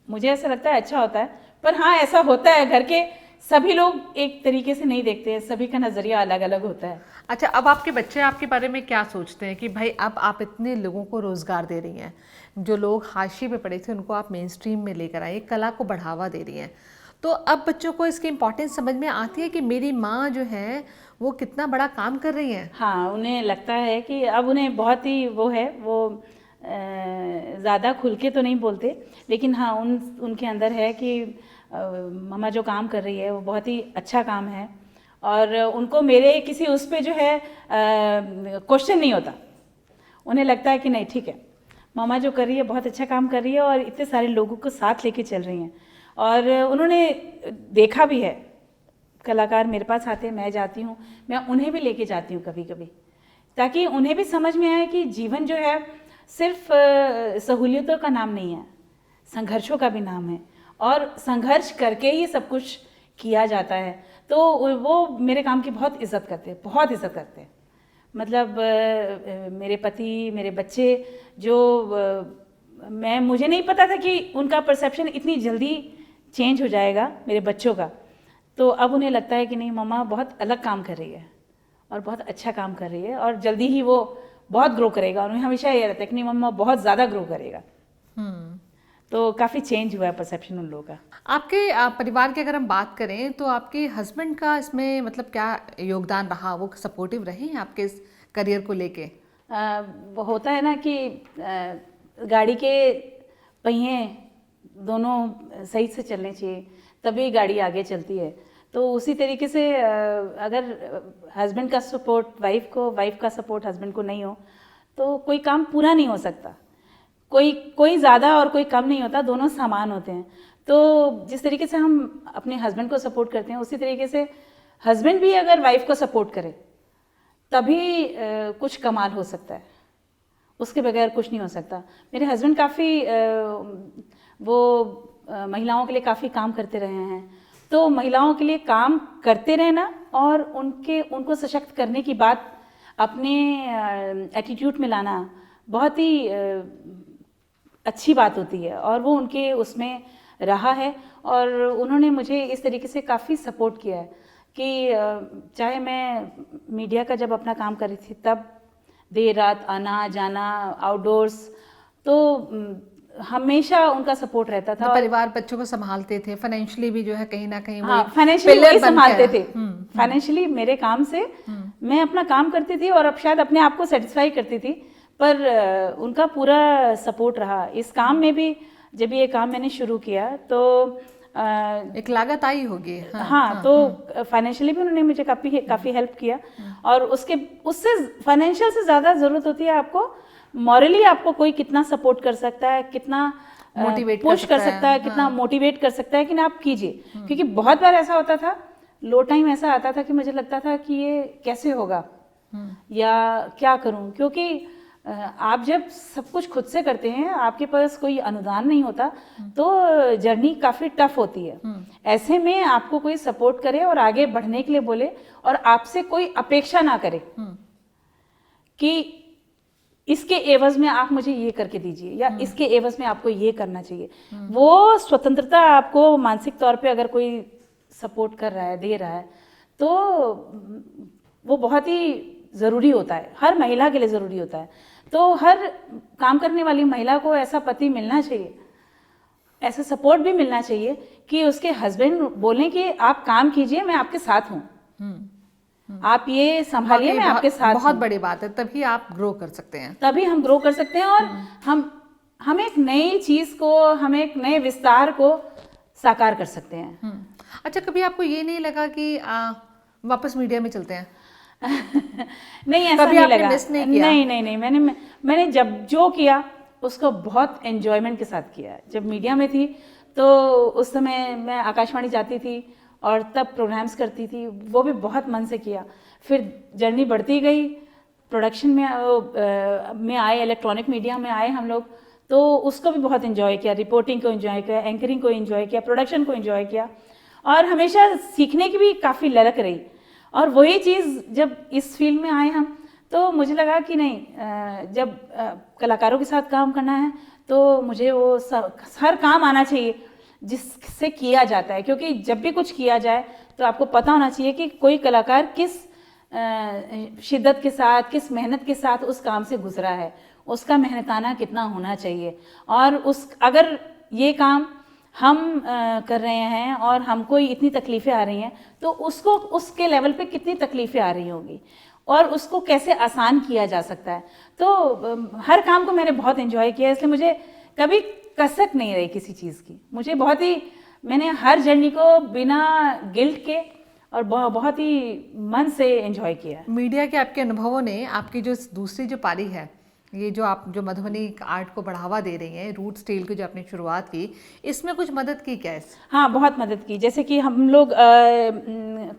Speaker 1: मुझे ऐसा लगता है अच्छा होता है। पर हाँ, ऐसा होता है, घर के सभी लोग एक तरीके से नहीं देखते हैं, सभी का नज़रिया अलग अलग होता है।
Speaker 2: अच्छा, अब आपके बच्चे आपके बारे में क्या सोचते हैं कि भाई अब आप इतने लोगों को रोज़गार दे रही हैं, जो लोग हाशिए पे पड़े थे उनको आप मेन स्ट्रीम में लेकर आए, कला को बढ़ावा दे रही हैं, तो अब बच्चों को इसकी इम्पोर्टेंस समझ में आती है कि मेरी माँ जो है वो कितना बड़ा काम कर रही है।
Speaker 1: हाँ, उन्हें लगता है कि अब उन्हें बहुत ही वो है, वो ज़्यादा खुल के तो नहीं बोलते, लेकिन हाँ उनके अंदर है कि मम्मा जो काम कर रही है वो बहुत ही अच्छा काम है, और उनको मेरे किसी उस पे जो है क्वेश्चन नहीं होता। उन्हें लगता है कि नहीं ठीक है, मम्मा जो कर रही है बहुत अच्छा काम कर रही है और इतने सारे लोगों को साथ लेके चल रही हैं। और उन्होंने देखा भी है, कलाकार मेरे पास आते हैं, मैं जाती हूँ, मैं उन्हें भी लेके जाती हूँ कभी कभी, ताकि उन्हें भी समझ में आए कि जीवन जो है सिर्फ सहूलियतों का नाम नहीं है, संघर्षों का भी नाम है, और संघर्ष करके ही सब कुछ किया जाता है। तो वो मेरे काम की बहुत इज्जत करते हैं, बहुत इज्जत करते हैं। मतलब मेरे पति, मेरे बच्चे जो मुझे नहीं पता था कि उनका परसेप्शन इतनी जल्दी चेंज हो जाएगा मेरे बच्चों का। तो अब उन्हें लगता है कि नहीं, मम्मा बहुत अलग काम कर रही है और बहुत अच्छा काम कर रही है, और जल्दी ही वो बहुत ग्रो करेगा। और उन्हें हमेशा ये रहता है कि नहीं, मम्मा बहुत ज़्यादा ग्रो करेगा। तो काफ़ी चेंज हुआ है परसेप्शन उन लोगों का।
Speaker 2: आपके परिवार की अगर हम बात करें तो आपके हस्बैंड का इसमें मतलब क्या योगदान रहा? वो सपोर्टिव रहे हैं आपके इस करियर को लेके?
Speaker 1: वो होता है ना कि गाड़ी के पहिए दोनों सही से चलने चाहिए, तभी गाड़ी आगे चलती है। तो उसी तरीके से अगर हस्बैंड का सपोर्ट वाइफ को, वाइफ का सपोर्ट हस्बैंड को नहीं हो, तो कोई काम पूरा नहीं हो सकता। कोई ज़्यादा और कोई कम नहीं होता, दोनों समान होते हैं। तो जिस तरीके से हम अपने हस्बैंड को सपोर्ट करते हैं, उसी तरीके से हस्बैंड भी अगर वाइफ को सपोर्ट करे तभी कुछ कमाल हो सकता है, उसके बगैर कुछ नहीं हो सकता। मेरे हस्बैंड काफ़ी महिलाओं के लिए काफ़ी काम करते रहे हैं। तो महिलाओं के लिए काम करते रहना और उनको सशक्त करने की बात अपने एटीट्यूड में लाना बहुत ही अच्छी बात होती है, और वो उनके उसमें रहा है। और उन्होंने मुझे इस तरीके से काफ़ी सपोर्ट किया है कि चाहे मैं मीडिया का जब अपना काम कर रही थी, तब देर रात आना जाना आउटडोर्स, तो हमेशा उनका सपोर्ट रहता था।
Speaker 2: परिवार बच्चों को संभालते थे, फाइनेंशियली भी जो है कहीं ना कहीं
Speaker 1: हाँ, फाइनेंशियली वही संभालते थे। फाइनेंशियली मेरे काम से मैं अपना काम करती थी और अब शायद अपने आप को सेटिस्फाई करती थी, पर उनका पूरा सपोर्ट रहा इस काम में भी। जब ये काम मैंने शुरू किया तो
Speaker 2: एक लागत आई होगी।
Speaker 1: हाँ, तो फाइनेंशियली भी उन्होंने मुझे काफ़ी हेल्प किया, और उससे फाइनेंशियल से ज़्यादा ज़रूरत होती है आपको मॉरली। आपको कोई कितना सपोर्ट कर सकता है, कितना
Speaker 2: मोटिवेट
Speaker 1: पुश कर सकता है, कितना मोटिवेट कर सकता है कि ना आप कीजिए। क्योंकि बहुत बार ऐसा होता था, लो टाइम ऐसा आता था कि मुझे लगता था कि ये कैसे होगा या क्या करूं, क्योंकि आप जब सब कुछ खुद से करते हैं, आपके पास कोई अनुदान नहीं होता, तो जर्नी काफ़ी टफ होती है। ऐसे में आपको कोई सपोर्ट करे और आगे बढ़ने के लिए बोले, और आपसे कोई अपेक्षा ना करे कि इसके एवज में आप मुझे ये करके दीजिए या इसके एवज में आपको ये करना चाहिए। वो स्वतंत्रता आपको मानसिक तौर पे अगर कोई सपोर्ट कर रहा है, दे रहा है, तो वो बहुत ही ज़रूरी होता है, हर महिला के लिए ज़रूरी होता है। तो हर काम करने वाली महिला को ऐसा पति मिलना चाहिए, ऐसा सपोर्ट भी मिलना चाहिए कि उसके हस्बैंड बोलें कि आप काम कीजिए, मैं आपके साथ हूँ, आप ये संभालिए, मैं आपके साथ।
Speaker 2: बहुत बड़ी बात है, तभी आप ग्रो कर सकते हैं,
Speaker 1: तभी हम ग्रो कर सकते हैं, और हम एक नई चीज़ को, हम एक नए विस्तार को साकार कर सकते हैं।
Speaker 2: अच्छा, कभी आपको ये नहीं लगा कि वापस मीडिया में चलते हैं?
Speaker 1: नहीं, ऐसा नहीं लगा। नहीं, मैंने जब जो किया उसको बहुत एंजॉयमेंट के साथ किया। जब मीडिया में थी तो उस समय मैं आकाशवाणी जाती थी और तब प्रोग्राम्स करती थी, वो भी बहुत मन से किया। फिर जर्नी बढ़ती गई, प्रोडक्शन में आए, इलेक्ट्रॉनिक मीडिया में आए हम लोग, तो उसको भी बहुत एंजॉय किया, रिपोर्टिंग को एंजॉय किया, एंकरिंग को एंजॉय किया, प्रोडक्शन को एंजॉय किया, और हमेशा सीखने की भी काफ़ी ललक रही। और वही चीज़ जब इस फील्ड में आए हम, तो मुझे लगा कि नहीं, जब कलाकारों के साथ काम करना है तो मुझे वो हर काम आना चाहिए जिससे किया जाता है। क्योंकि जब भी कुछ किया जाए तो आपको पता होना चाहिए कि कोई कलाकार किस शिद्दत के साथ, किस मेहनत के साथ उस काम से गुजरा है, उसका मेहनताना कितना होना चाहिए। और अगर ये काम हम कर रहे हैं और हमको इतनी तकलीफ़ें आ रही हैं, तो उसको उसके लेवल पे कितनी तकलीफ़ें आ रही होंगी और उसको कैसे आसान किया जा सकता है। तो हर काम को मैंने बहुत एंजॉय किया, इसलिए मुझे कभी कसक नहीं रही किसी चीज़ की। मुझे बहुत ही, मैंने हर जर्नी को बिना गिल्ट के और बहुत ही मन से एंजॉय किया।
Speaker 2: मीडिया के आपके अनुभवों ने आपकी जो दूसरी जो पारी है, ये जो आप जो मधुबनी आर्ट को बढ़ावा दे रही हैं, रूट्स टेल की जो आपने शुरुआत की, इसमें कुछ मदद की क्या?
Speaker 1: हाँ, बहुत मदद की। जैसे कि हम लोग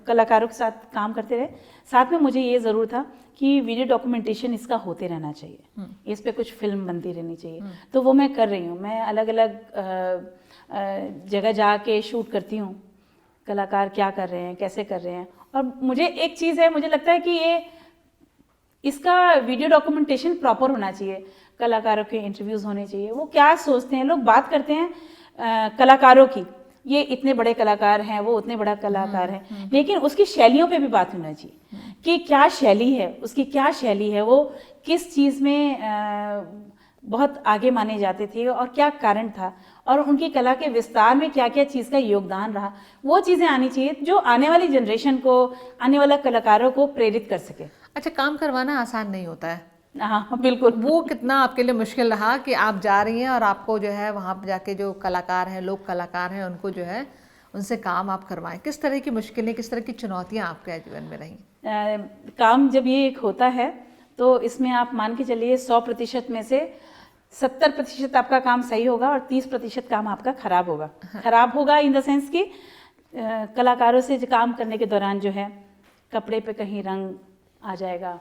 Speaker 1: कलाकारों के साथ काम करते रहे, साथ में मुझे ये ज़रूर था कि वीडियो डॉक्यूमेंटेशन इसका होते रहना चाहिए, इस पे कुछ फिल्म बनती रहनी चाहिए। तो वो मैं कर रही हूँ। मैं अलग अलग जगह जाके शूट करती हूँ, कलाकार क्या कर रहे हैं, कैसे कर रहे हैं। और मुझे एक चीज़ है, मुझे लगता है कि ये इसका वीडियो डॉक्यूमेंटेशन प्रॉपर होना चाहिए। कलाकारों के इंटरव्यूज़ होने चाहिए, वो क्या सोचते हैं। लोग बात करते हैं कलाकारों की, ये इतने बड़े कलाकार हैं, वो उतने बड़ा कलाकार हैं, लेकिन उसकी शैलियों पे भी बात होना चाहिए कि क्या शैली है उसकी, क्या शैली है, वो किस चीज़ में बहुत आगे माने जाते थे और क्या कारण था, और उनकी कला के विस्तार में क्या क्या चीज़ का योगदान रहा। वो चीज़ें आनी चाहिए जो आने वाली जनरेशन को, आने वाले कलाकारों को प्रेरित कर सके।
Speaker 2: अच्छा, काम करवाना आसान नहीं होता है।
Speaker 1: हाँ बिल्कुल।
Speaker 2: वो कितना आपके लिए मुश्किल रहा कि आप जा रही हैं और आपको जो है वहाँ पर जाके जो कलाकार हैं, लोक कलाकार हैं, उनको जो है उनसे काम आप करवाएं? किस तरह की मुश्किलें, किस तरह की चुनौतियाँ आपके जीवन में रहीं?
Speaker 1: काम जब ये एक होता है तो इसमें आप मान के चलिए 100% में से 70% आपका काम सही होगा और 30% काम आपका खराब होगा। खराब होगा इन द सेंस कि कलाकारों से काम करने के दौरान जो है कपड़े पे कहीं रंग आ जाएगा,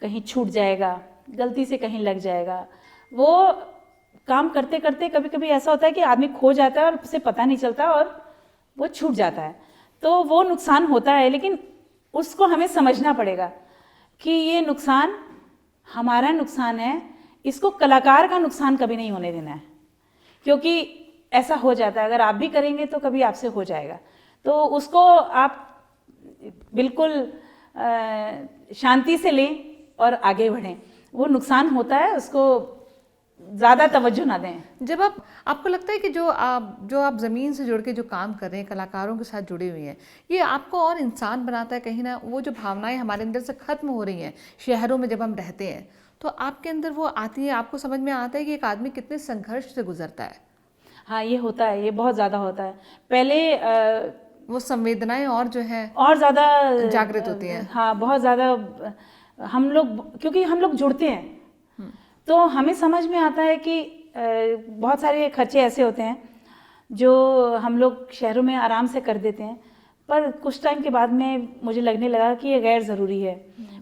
Speaker 1: कहीं छूट जाएगा, गलती से कहीं लग जाएगा। वो काम करते करते कभी कभी ऐसा होता है कि आदमी खो जाता है और उसे पता नहीं चलता और वो छूट जाता है, तो वो नुकसान होता है। लेकिन उसको हमें समझना पड़ेगा कि ये नुकसान हमारा नुकसान है, इसको कलाकार का नुकसान कभी नहीं होने देना है, क्योंकि ऐसा हो जाता है। अगर आप भी करेंगे तो कभी आपसे हो जाएगा, तो उसको आप बिल्कुल शांति से लें और आगे बढ़ें। वो नुकसान होता है, उसको ज़्यादा तवज्जो ना दें।
Speaker 2: जब आपको लगता है कि जो आप ज़मीन से जुड़ के जो काम कर रहे हैं, कलाकारों के साथ जुड़े हुए हैं, ये आपको और इंसान बनाता है कहीं ना? वो जो भावनाएं हमारे अंदर से ख़त्म हो रही हैं शहरों में जब हम रहते हैं, तो आपके अंदर वो आती है, आपको समझ में आता है कि एक आदमी कितने संघर्ष से गुजरता है।
Speaker 1: हाँ, ये होता है, ये बहुत ज़्यादा होता है। पहले
Speaker 2: वो संवेदनाएं और जो है
Speaker 1: और ज़्यादा
Speaker 2: जागृत होती हैं।
Speaker 1: हाँ, बहुत ज़्यादा हम लोग, क्योंकि हम लोग जुड़ते हैं तो हमें समझ में आता है कि बहुत सारे खर्चे ऐसे होते हैं जो हम लोग शहरों में आराम से कर देते हैं, पर कुछ टाइम के बाद में मुझे लगने लगा कि ये गैर ज़रूरी है।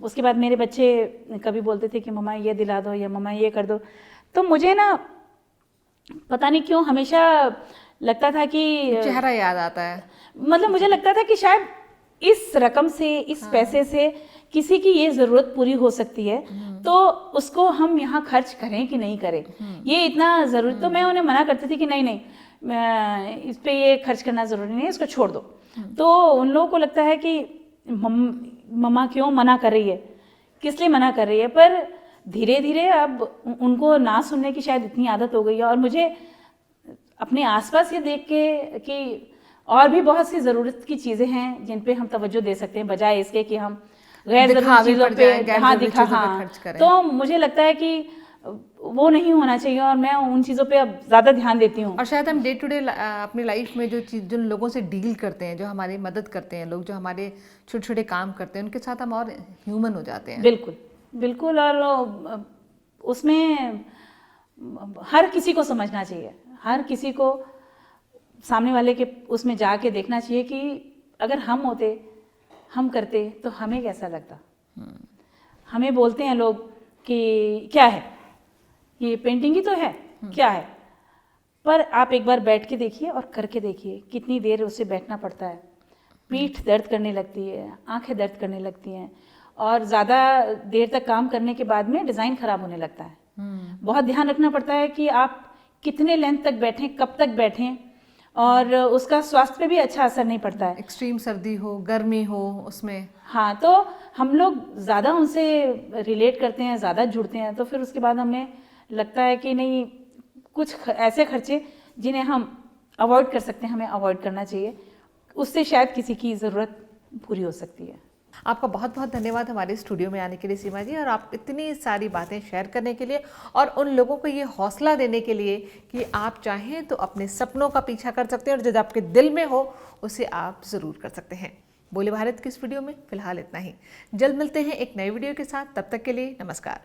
Speaker 1: उसके बाद मेरे बच्चे कभी बोलते थे कि मम्मा ये दिला दो या मम्मा ये कर दो, तो मुझे ना पता नहीं क्यों हमेशा लगता था कि
Speaker 2: चेहरा याद आता है।
Speaker 1: मतलब मुझे लगता था कि शायद इस रकम से, इस पैसे से किसी की ये ज़रूरत पूरी हो सकती है, तो उसको हम यहाँ खर्च करें कि नहीं करें, ये इतना ज़रूरी। तो मैं उन्हें मना करती थी कि नहीं नहीं, इस पे ये खर्च करना ज़रूरी नहीं है, इसको छोड़ दो। तो उन लोगों को लगता है कि मम्मा क्यों मना कर रही है, किस लिए मना कर रही है। पर धीरे धीरे अब उनको ना सुनने की शायद इतनी आदत हो गई है, और मुझे अपने आसपास ये देख के कि और भी बहुत सी ज़रूरत की चीज़ें हैं जिन पे हम तवज्जो दे सकते हैं, बजाय इसके कि हम गैर ज़रूरी चीज़ों पे खर्च करें। तो मुझे लगता है कि वो नहीं होना चाहिए और मैं उन चीज़ों पे अब ज़्यादा ध्यान देती हूँ।
Speaker 2: और शायद हम डे टू डे अपनी लाइफ में जो लोगों से डील करते हैं, जो हमारी मदद करते हैं, लोग जो हमारे छोटे छोटे काम करते हैं, उनके साथ हम और ह्यूमन हो जाते हैं।
Speaker 1: बिल्कुल बिल्कुल। और उसमें हर किसी को समझना चाहिए, हर किसी को सामने वाले के उसमें जाके देखना चाहिए कि अगर हम होते, हम करते तो हमें कैसा लगता। हमें बोलते हैं लोग कि क्या है ये, पेंटिंग ही तो है, क्या है। पर आप एक बार बैठ के देखिए और करके देखिए, कितनी देर उसे बैठना पड़ता है। पीठ दर्द करने लगती है, आंखें दर्द करने लगती हैं, और ज़्यादा देर तक काम करने के बाद में डिज़ाइन ख़राब होने लगता है। बहुत ध्यान रखना पड़ता है कि आप कितने लेंथ तक बैठें, कब तक बैठें, और उसका स्वास्थ्य पे भी अच्छा असर नहीं पड़ता है।
Speaker 2: एक्सट्रीम सर्दी हो, गर्मी हो, उसमें
Speaker 1: हाँ, तो हम लोग ज़्यादा उनसे रिलेट करते हैं, ज़्यादा जुड़ते हैं, तो फिर उसके बाद हमें लगता है कि नहीं, कुछ ऐसे खर्चे जिन्हें हम अवॉइड कर सकते हैं, हमें अवॉइड करना चाहिए, उससे शायद किसी की ज़रूरत पूरी हो सकती है।
Speaker 2: आपका बहुत बहुत धन्यवाद हमारे स्टूडियो में आने के लिए सीमा जी, और आप इतनी सारी बातें शेयर करने के लिए और उन लोगों को ये हौसला देने के लिए कि आप चाहें तो अपने सपनों का पीछा कर सकते हैं और जो आपके दिल में हो उसे आप ज़रूर कर सकते हैं। बोले भारत की इस वीडियो में फ़िलहाल इतना ही। जल्द मिलते हैं एक नई वीडियो के साथ, तब तक के लिए नमस्कार।